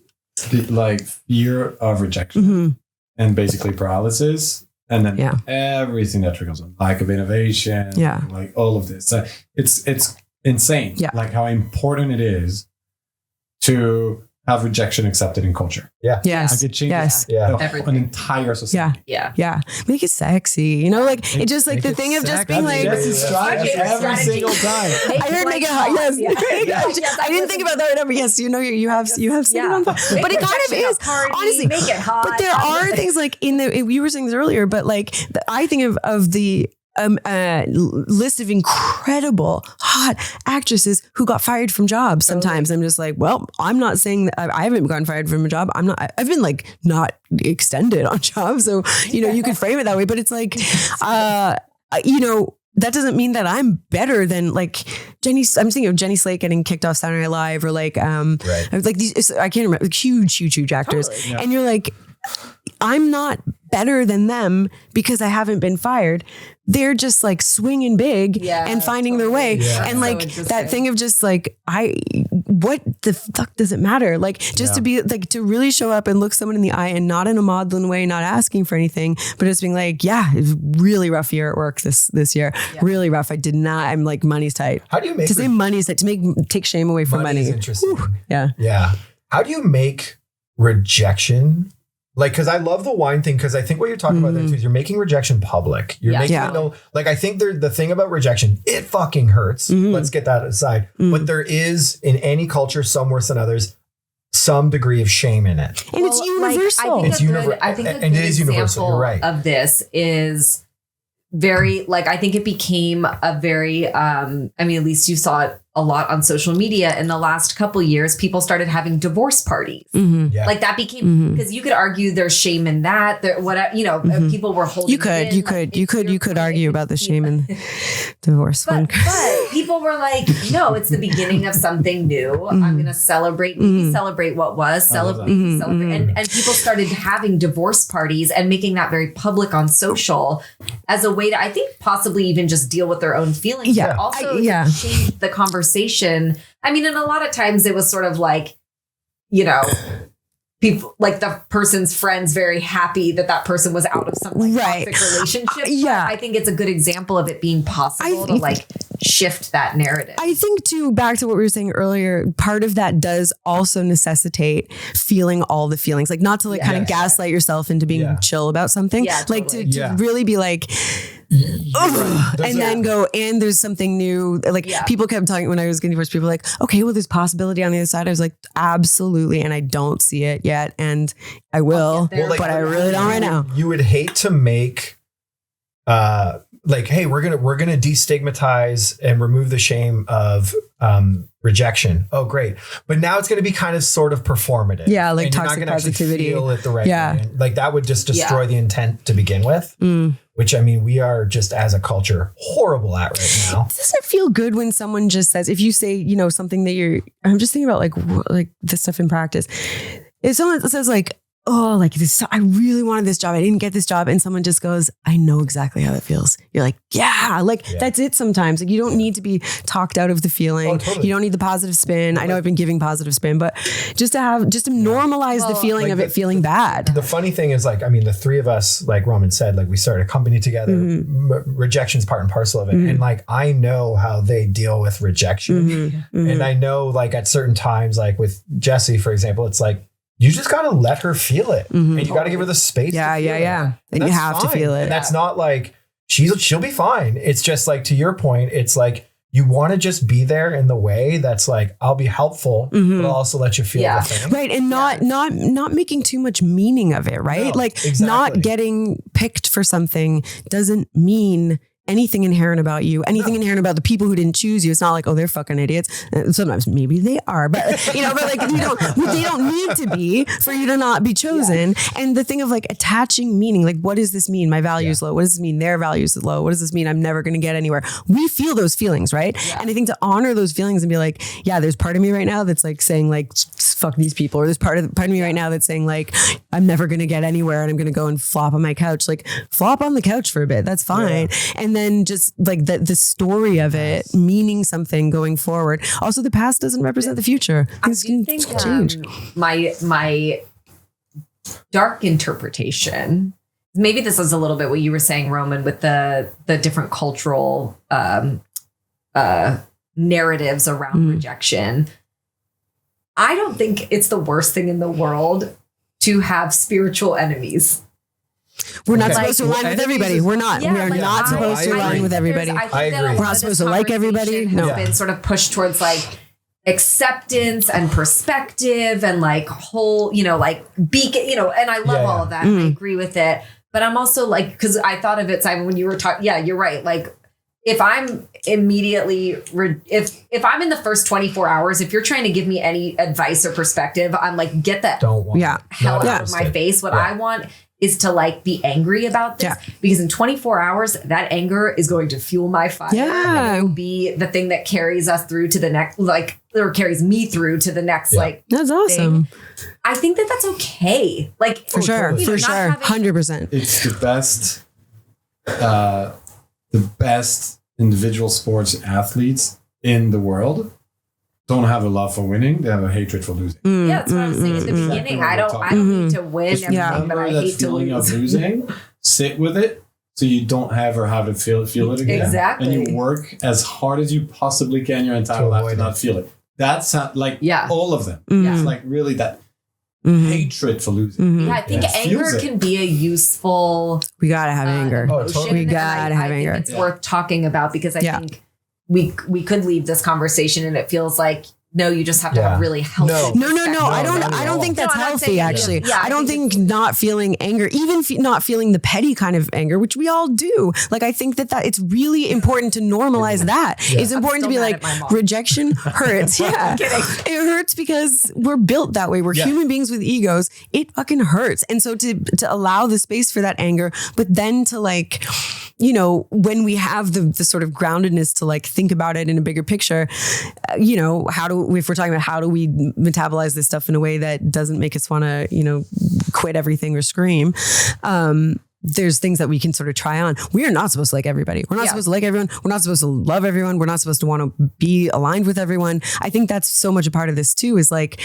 the, like, fear of rejection and basically paralysis, and then everything that trickles on, lack of innovation, like all of this. So it's insane, like how important it is to have rejection accepted in culture. Yes. Like it changes an entire society. Yeah. Make it sexy. Like it just like the thing of just being like every single time. I heard make it hot. Yes. I didn't think about that right now, but yes, you have something on fire. But it kind of is honestly make it hot. But there are things like you were saying this earlier, but like I think of the list of incredible hot actresses who got fired from jobs. Sometimes I'm just like, well, I'm not saying that I haven't gotten fired from a job. I've been like not extended on jobs. So, you could frame it that way, but it's like, that doesn't mean that I'm better than like Jenny. I'm thinking of Jenny Slate getting kicked off Saturday Night Live, or like, like these, I can't remember, like huge actors. Totally. Yeah. And you're like, I'm not better than them because I haven't been fired. They're just like swinging big and finding their way. Yeah. And like that thing of just like, what the fuck does it matter? Like just to be like, to really show up and look someone in the eye, and not in a maudlin way, not asking for anything, but just being like, it's really rough year at work this year. Yeah. Really rough. I'm like, money's tight. How do you make to say money's tight, to take shame away from money? Interesting. Yeah. Yeah. How do you make rejection? Like, because I love the wine thing, because I think what you're talking about there too is you're making rejection public. You're making like, I think the thing about rejection, it fucking hurts. Let's get that aside. But there is, in any culture, some worse than others, some degree of shame in it. And it's universal. I think a good example You're right. of this is very, like, I think it became a very, at least you saw it a lot on social media in the last couple of years. People started having divorce parties. Like that became, because you could argue there's shame in that. There, whatever, people were holding. You could argue about the shame in divorce one. But people were like, no, it's the beginning of something new. I'm going to celebrate what was, celebrate. And people started having divorce parties and making that very public on social as a way to, I think, possibly even just deal with their own feelings. Yeah. But also change the conversation. I mean, and a lot of times it was sort of like, people, like the person's friends, very happy that person was out of some toxic relationship. But I think it's a good example of it being possible to like shift that narrative. I think too, back to what we were saying earlier, part of that does also necessitate feeling all the feelings, like not to like kind of gaslight yourself into being chill about something, like to really be like, ugh, and then go, and there's something new. Like people kept talking when I was getting divorced, people were like, okay, well, there's possibility on the other side. I was like, absolutely. And I don't see it yet. And I will, but I really don't right now. You would hate to make, like, hey, we're gonna destigmatize and remove the shame of rejection. Oh, great! But now it's gonna be kind of sort of performative. Yeah, like and toxic you're not gonna positivity. Feel it the right way. Like that would just destroy the intent to begin with. Which I mean, we are just as a culture horrible at right now. Doesn't it feel good when someone just says, if you say, you know, something that I'm just thinking about like this stuff in practice. If someone says like, oh, like this, I really wanted this job. I didn't get this job. And someone just goes, I know exactly how that feels. You're like, that's it sometimes. Like you don't need to be talked out of the feeling. Oh, totally. You don't need the positive spin. I know I've been giving positive spin, but just to normalize the feeling of it feeling bad. The funny thing is like, I mean, the three of us, like Roman said, like we started a company together, rejection's part and parcel of it. And like, I know how they deal with rejection. And I know like at certain times, like with Jessie, for example, it's like, you just got to let her feel it and you got to give her the space. to feel it. And you have to feel it. And that's not like she'll be fine. It's just like, to your point, it's like, you want to just be there in the way that's like, I'll be helpful, but I'll also let you feel the thing. Right. And not making too much meaning of it. Right. No, like not getting picked for something doesn't mean anything inherent about you, anything inherent about the people who didn't choose you. It's not like, oh, they're fucking idiots. Sometimes maybe they are, but you know, but like they don't need to be for you to not be chosen. And the thing of like attaching meaning, like what does this mean? My value is low. What does this mean? Their values is low. What does this mean? I'm never going to get anywhere. We feel those feelings, right? And I think to honor those feelings and be like, yeah, there's part of me right now that's like saying like, fuck these people. Or there's part of me right now that's saying like, I'm never going to get anywhere and I'm going to go and flop on my couch. Like flop on the couch for a bit. That's fine. And then just like the story of it meaning something going forward. Also, the past doesn't represent the future. Things can change. My dark interpretation, maybe this is a little bit what you were saying, Roman, with the different cultural narratives around rejection. I don't think it's the worst thing in the world to have spiritual enemies. We're not supposed to align with everybody. We're not. Yeah, we are like not supposed to align with everybody. I agree. We're not supposed to like everybody. No. Has been sort of pushed towards like acceptance and perspective and like whole, you know, like beacon, you know, and I love all of that. And I agree with it. But I'm also like, because I thought of it, Simon, when you were talking, you're right. Like if I'm immediately, if I'm in the first 24 hours, if you're trying to give me any advice or perspective, I'm like, get that hell out of my face. What I want is to like be angry about this because in 24 hours, that anger is going to fuel my fire. And it will be the thing that carries us through to the next, like, or carries me through to the next, like, that's awesome. Thing. I think that that's okay. Like, for sure. 100%. It's the best individual sports athletes in the world don't have a love for winning. They have a hatred for losing. Yeah, that's what I was saying at the beginning. I don't need to win everything, but I hate to lose. Of losing, sit with it so you don't ever have to feel it again. Exactly. And you work as hard as you possibly can your entire life to not feel it. That's like all of them. It's like really that hatred for losing. Yeah, I think anger can be a useful. We gotta have anger. We gotta have anger. It's worth talking about because I think we could leave this conversation and it feels like no, you just have to have really healthy. No. I don't think that's healthy. Actually, I don't think not feeling anger, even not feeling the petty kind of anger, which we all do. Like I think that it's really important to normalize that. It's important to be like rejection hurts. It hurts because we're built that way. We're human beings with egos. It fucking hurts, and so to allow the space for that anger, but then to like, you know, when we have the sort of groundedness to like think about it in a bigger picture, you know, if we're talking about how do we metabolize this stuff in a way that doesn't make us want to, you know, quit everything or scream. There's things that we can sort of try on. We are not supposed to like everybody. We're not supposed to like everyone. We're not supposed to love everyone. We're not supposed to want to be aligned with everyone. I think that's so much a part of this too, is like,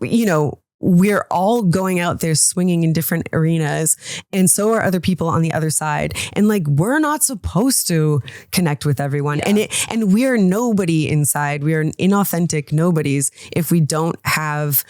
you know, we're all going out there swinging in different arenas, and so are other people on the other side. And like, we're not supposed to connect with everyone. And we're nobody inside. We are inauthentic nobodies if we don't have,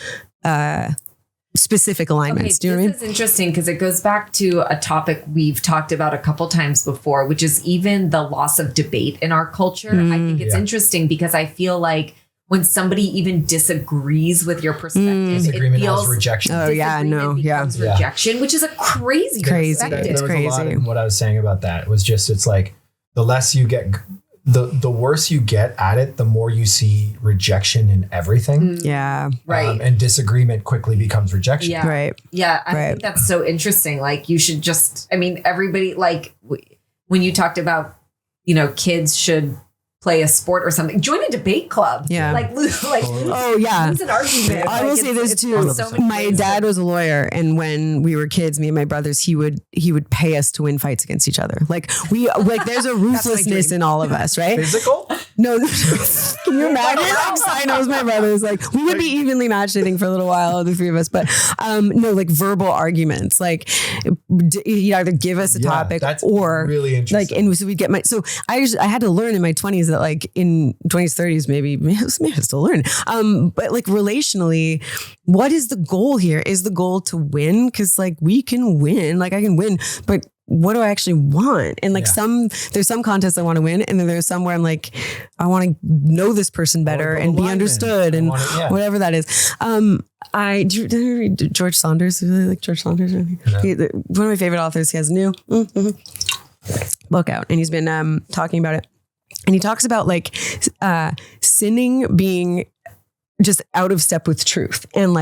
specific alignments. Do you know what I mean? This is interesting because it goes back to a topic we've talked about a couple times before, which is even the loss of debate in our culture. I think it's interesting because I feel like when somebody even disagrees with your perspective, Disagreement it feels has rejection. Oh yeah, no, yeah. becomes rejection, which is a crazy perspective. It's There was a lot crazy. in what I was saying about that. It was just, it's like the less you get, the worse you get at it, the more you see rejection in everything. Yeah. Right. And disagreement quickly becomes rejection. Yeah. Right. Yeah, I Right. think that's so interesting. Like you should just, I mean, everybody, like when you talked about, kids should play a sport or something, join a debate club. Yeah. Oh yeah. lose an argument. I will say this too. so many My ways. dad was a lawyer, and when we were kids, me and my brothers, he would pay us to win fights against each other. There's a ruthlessness in all of us, right? Physical? No. Can you imagine? I know my brothers. Like we would be evenly matched, I think, for a little while, the three of us. But no, like verbal arguments. Like you either give us a topic that's or really interesting. and so we get so I had to learn in my 20s that like in 20s, 30s, maybe I still learn. But like relationally, what is the goal here? Is the goal to win? Because like we can win, like I can win, but what do I actually want? And like there's some contests I want to win, and then there's some where I'm like, I want to know this person better and be understood and whatever that is. Did you read George Saunders? I really like George Saunders. One of my favorite authors. He has a new book out, and he's been talking about it. And he talks about like sinning being just out of step with truth and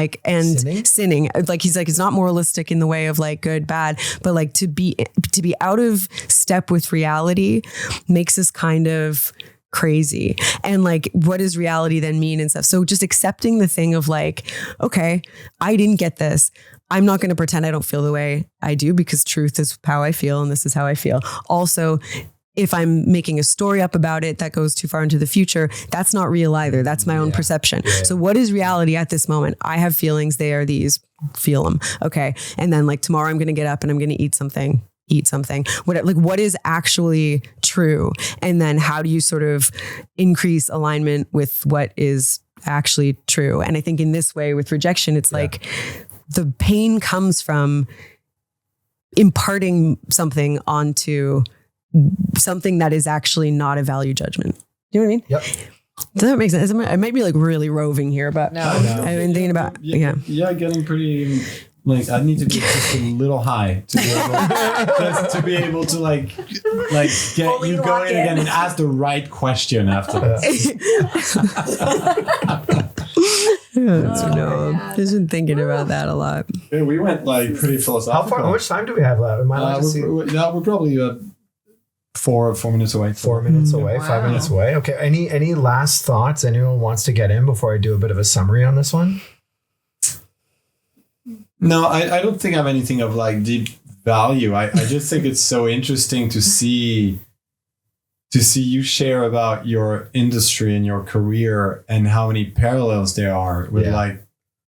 sinning. Like he's like, it's not moralistic in the way of like good, bad, but like to be out of step with reality makes us kind of crazy. And like, what does reality then mean and stuff? So just accepting the thing of like, okay, I didn't get this. I'm not going to pretend I don't feel the way I do because truth is how I feel. And this is how I feel. Also, if I'm making a story up about it that goes too far into the future, that's not real either. That's my own perception. Yeah. So what is reality at this moment? I have feelings. They are these. Feel them. Okay. And then like tomorrow I'm going to get up and I'm going to eat something. What is actually true? And then how do you sort of increase alignment with what is actually true? And I think in this way with rejection, it's like the pain comes from imparting something onto something that is actually not a value judgment. You know what I mean? Yep. Does that make sense? I might be like really roving here, but I've been thinking about, getting pretty, like I need to get just a little high to be able to like get fully you going again and ask the right question after this. I've been thinking about that a lot. Yeah, we went like pretty philosophical. How much time do we have left? Am I allowed to see? We're probably 4 minutes away. 4 minutes away, 5 minutes away. Okay. Any last thoughts anyone wants to get in before I do a bit of a summary on this one? No, I don't think I have anything of like deep value. I just think it's so interesting to see you share about your industry and your career and how many parallels there are with like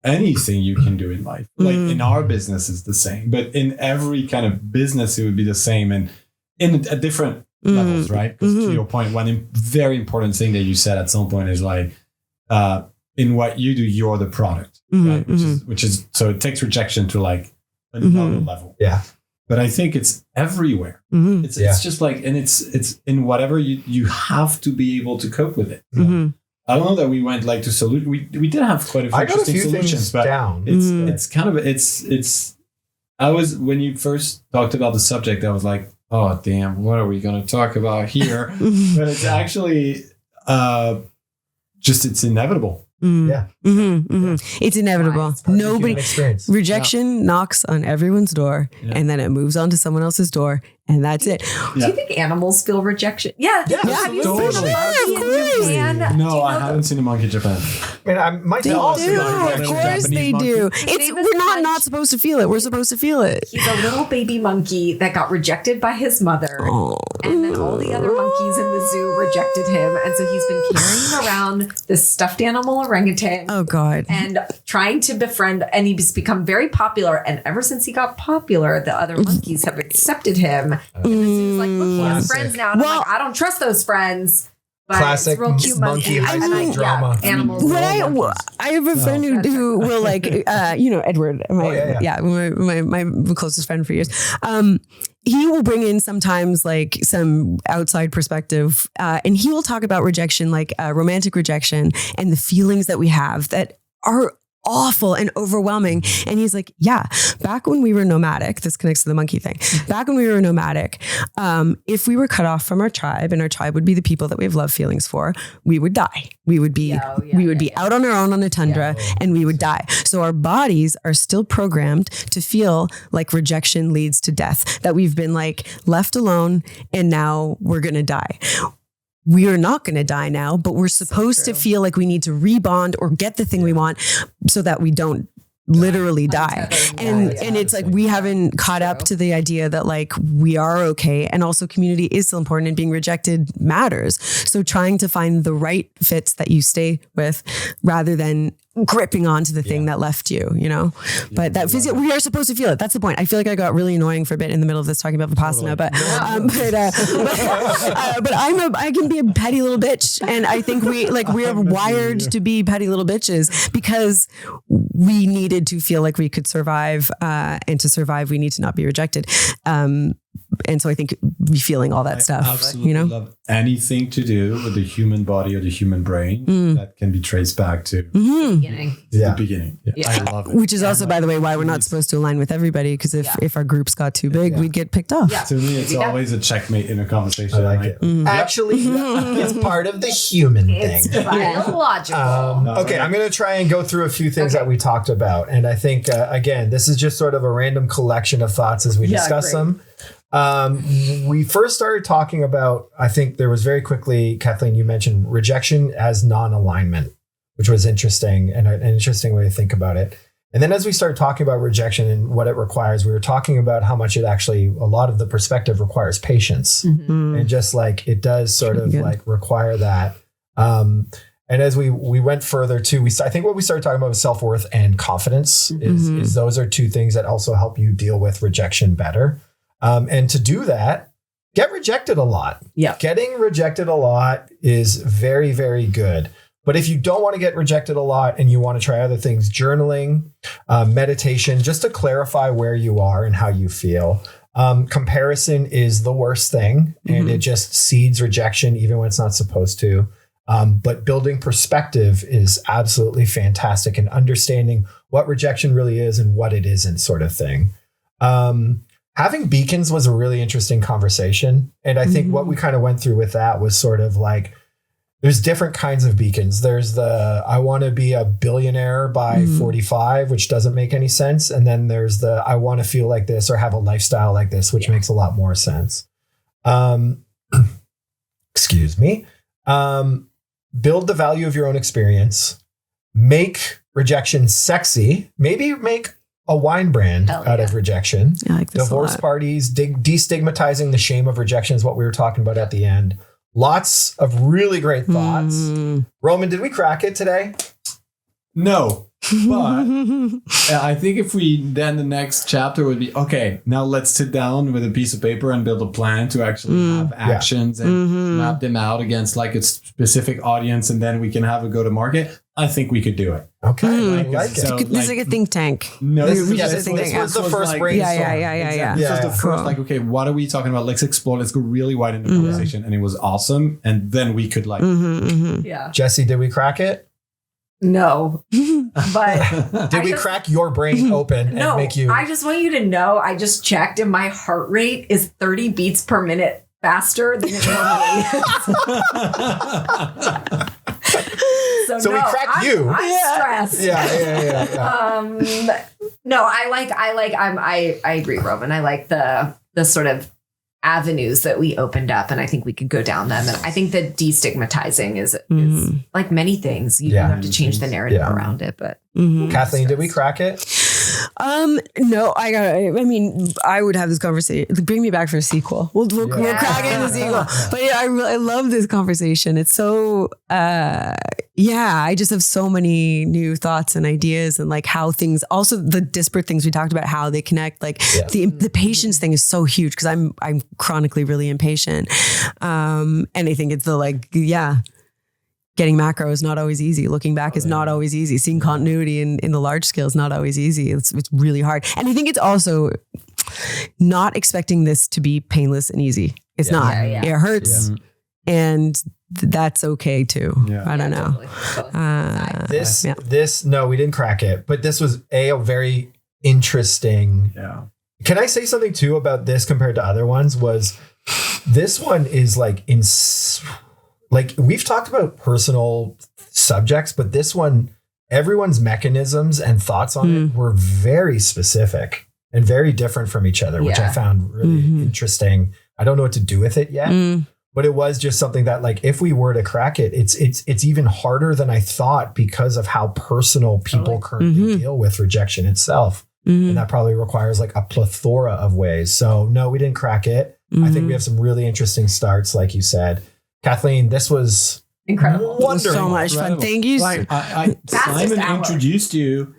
anything you can do in life. Like in our business it's the same, but in every kind of business it would be the same and at different levels, right? Because to your point, one very important thing that you said at some point is like, in what you do, you're the product, right? Which is so it takes rejection to like another level. Yeah. But I think it's everywhere. It's just like, and it's in whatever you have to be able to cope with it. I don't know that we went like to solution. We did have quite a few interesting solutions, but it's kind of it's. I was when you first talked about the subject, I was like, oh damn, what are we going to talk about here? But it's actually it's inevitable. It's inevitable. Nobody rejection knocks on everyone's door and then it moves on to someone else's door and that's it. Do you think animals feel rejection? Yeah. Have you seen Japan? No, I haven't seen a monkey in Japan. They do. Of course they do. We're not supposed to feel it. We're supposed to feel it. He's a little baby monkey that got rejected by his mother. And then all the other monkeys in the zoo rejected him. And so he's been carrying around this stuffed animal orangutan. Oh, God. And trying to befriend. And he's become very popular. And ever since he got popular, the other monkeys have accepted him. And the zoo's like, look, he has friends now. And I'm like, I don't trust those friends. But Classic it's real cute monkey high And school drama. Yeah, animals. What I have a friend who will like, Edward, my closest friend for years. He will bring in sometimes like some outside perspective, and he will talk about rejection, like romantic rejection, and the feelings that we have that are awful and overwhelming. And he's like, yeah, back when we were nomadic, this connects to the monkey thing. Back when we were nomadic, if we were cut off from our tribe, and our tribe would be the people that we have love feelings for, we would die. We would be out on our own on the tundra, and we would die. So our bodies are still programmed to feel like rejection leads to death, that we've been like left alone and now we're going to die. We are not going to die now, but we're supposed to feel like we need to rebond or get the thing we want so that we don't literally die. And it's like, we haven't caught up to the idea that like we are okay. And also community is still important, and being rejected matters. So trying to find the right fits that you stay with rather than gripping onto the thing that left you, but that we are supposed to feel it. That's the point. I feel like I got really annoying for a bit in the middle of this talking about Vipassana, but I can be a petty little bitch. And I think we're wired to be petty little bitches because we needed to feel like we could survive, and to survive, we need to not be rejected. And so I think feeling all that stuff, absolutely love anything to do with the human body or the human brain that can be traced back to the beginning. Yeah. I love it. Which is also, by the way, why we're not supposed to align with everybody, because if our groups got too big, we'd get picked off. To me, it's always a checkmate in a conversation. I like it. Actually, it's part of the human thing. It's biological. Okay, I'm going to try and go through a few things that we talked about. And I think, again, this is just sort of a random collection of thoughts as we discuss them. We first started talking about, I think there was very quickly, Kathleen, you mentioned rejection as non-alignment, which was interesting and an interesting way to think about it. And then as we started talking about rejection and what it requires, we were talking about how much it actually, a lot of the perspective requires patience, and just like it does sort of like require that. And as we went further too, I think what we started talking about was self-worth and confidence is those are two things that also help you deal with rejection better. And to do that, get rejected a lot. Yeah. Getting rejected a lot is very, very good. But if you don't want to get rejected a lot and you want to try other things, journaling, meditation, just to clarify where you are and how you feel. Comparison is the worst thing, and it just seeds rejection even when it's not supposed to. But building perspective is absolutely fantastic, and understanding what rejection really is and what it isn't, sort of thing. Having beacons was a really interesting conversation. And I think what we kind of went through with that was sort of like, there's different kinds of beacons. There's the, I want to be a billionaire by 45, which doesn't make any sense. And then there's the, I want to feel like this or have a lifestyle like this, which makes a lot more sense. Excuse me. Build the value of your own experience. Make rejection sexy. Maybe make a wine brand out of rejection. I like this Divorce parties, destigmatizing the shame of rejection is what we were talking about at the end. Lots of really great thoughts. Roman, did we crack it today? No. But I think if then the next chapter would be, okay, now let's sit down with a piece of paper and build a plan to actually have actions and map them out against like a specific audience, and then we can have a go to market. I think we could do it. Okay. I like it. So, this is like a think tank. No, this was the first brainstorm. Yeah. This was the first, like, okay, what are we talking about? Let's explore. Let's go really wide in the conversation. And it was awesome. And then we could like... Jesse, did we crack it? No. But... Did we crack your brain open and make you... I just want you to know, I just checked and my heart rate is 30 beats per minute faster than it normally is. So we cracked you. I'm stressed. Yeah. No, I agree, Roman. I like the sort of avenues that we opened up, and I think we could go down them. And I think that destigmatizing is like many things. You have to change the narrative around it. But Kathleen, did we crack it? No, I mean, I would have this conversation. Bring me back for a sequel. We'll crack it in the sequel. But yeah, I love this conversation. It's so, I just have so many new thoughts and ideas and like how things, also the disparate things we talked about, how they connect. Like the patience thing is so huge because I'm chronically really impatient. And I think it's getting macro is not always easy. Looking back is not always easy. Seeing continuity in the large scale is not always easy. It's really hard. And I think it's also not expecting this to be painless and easy. It's not. It hurts. And that's okay too. I don't know. Totally. No, we didn't crack it, but this was a very interesting. Yeah. Can I say something too about this compared to other ones? Was this one is like like we've talked about personal subjects, but this one, everyone's mechanisms and thoughts on it were very specific and very different from each other, which I found really interesting. I don't know what to do with it yet, but it was just something that like, if we were to crack it, it's even harder than I thought because of how personal people currently deal with rejection itself. And that probably requires like a plethora of ways. So no, we didn't crack it. I think we have some really interesting starts, like you said. Kathleen, this was incredible. Wonderful. So much fun. Thank you. Like, Simon introduced you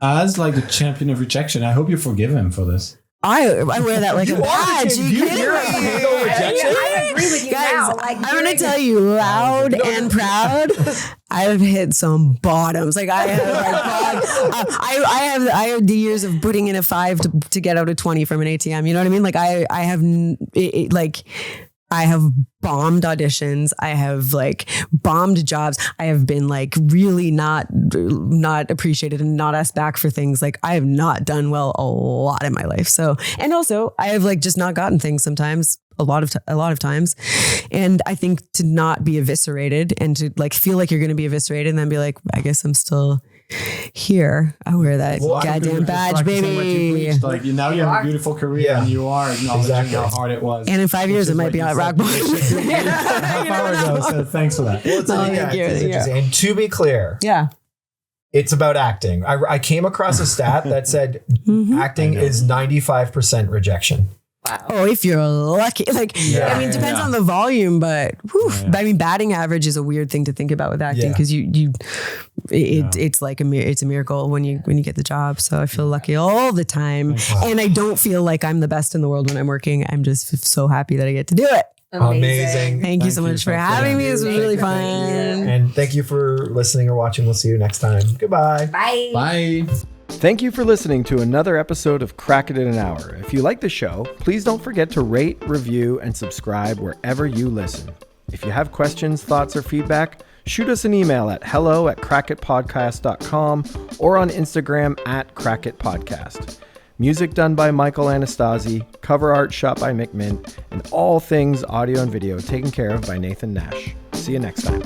as like the champion of rejection. I hope you forgive him for this. I wear that like a badge. You're a king of rejection. I agree with you now. Like, I'm going to tell you, loud and proud, I have hit some bottoms. Like I have the years of putting in a 5 to get out a 20 from an ATM. You know what I mean? Like I have bombed auditions. I have like bombed jobs. I have been like really not appreciated and not asked back for things. Like I have not done well a lot in my life. So, and also I have like just not gotten things sometimes, a lot of times. And I think to not be eviscerated and to like feel like you're going to be eviscerated and then be like, I guess I'm still here. I wear that goddamn badge, baby. Like now you have a beautiful career and you are acknowledging how hard it was. And in 5 years, it might be at rock bottom. Half hour ago, so thanks for that. And to be clear, it's about acting. I came across a stat that said acting is 95% rejection. Wow. Oh, if you're lucky. Like, I mean, it depends on the volume, but I mean, batting average is a weird thing to think about with acting because it's like it's a miracle when you get the job. So I feel lucky all the time. And I don't feel like I'm the best in the world when I'm working. I'm just so happy that I get to do it. Amazing. Thank you so much for having me. This was really fun. And thank you for listening or watching. We'll see you next time. Goodbye. Bye. Bye. Thank you for listening to another episode of Crack It in an Hour. If you like the show, please don't forget to rate, review, and subscribe wherever you listen. If you have questions, thoughts, or feedback, shoot us an email at hello@crackitpodcast.com or on Instagram @crackitpodcast. Music done by Michael Anastasi, cover art shot by Mick Mint, and all things audio and video taken care of by Nathan Nash. See you next time.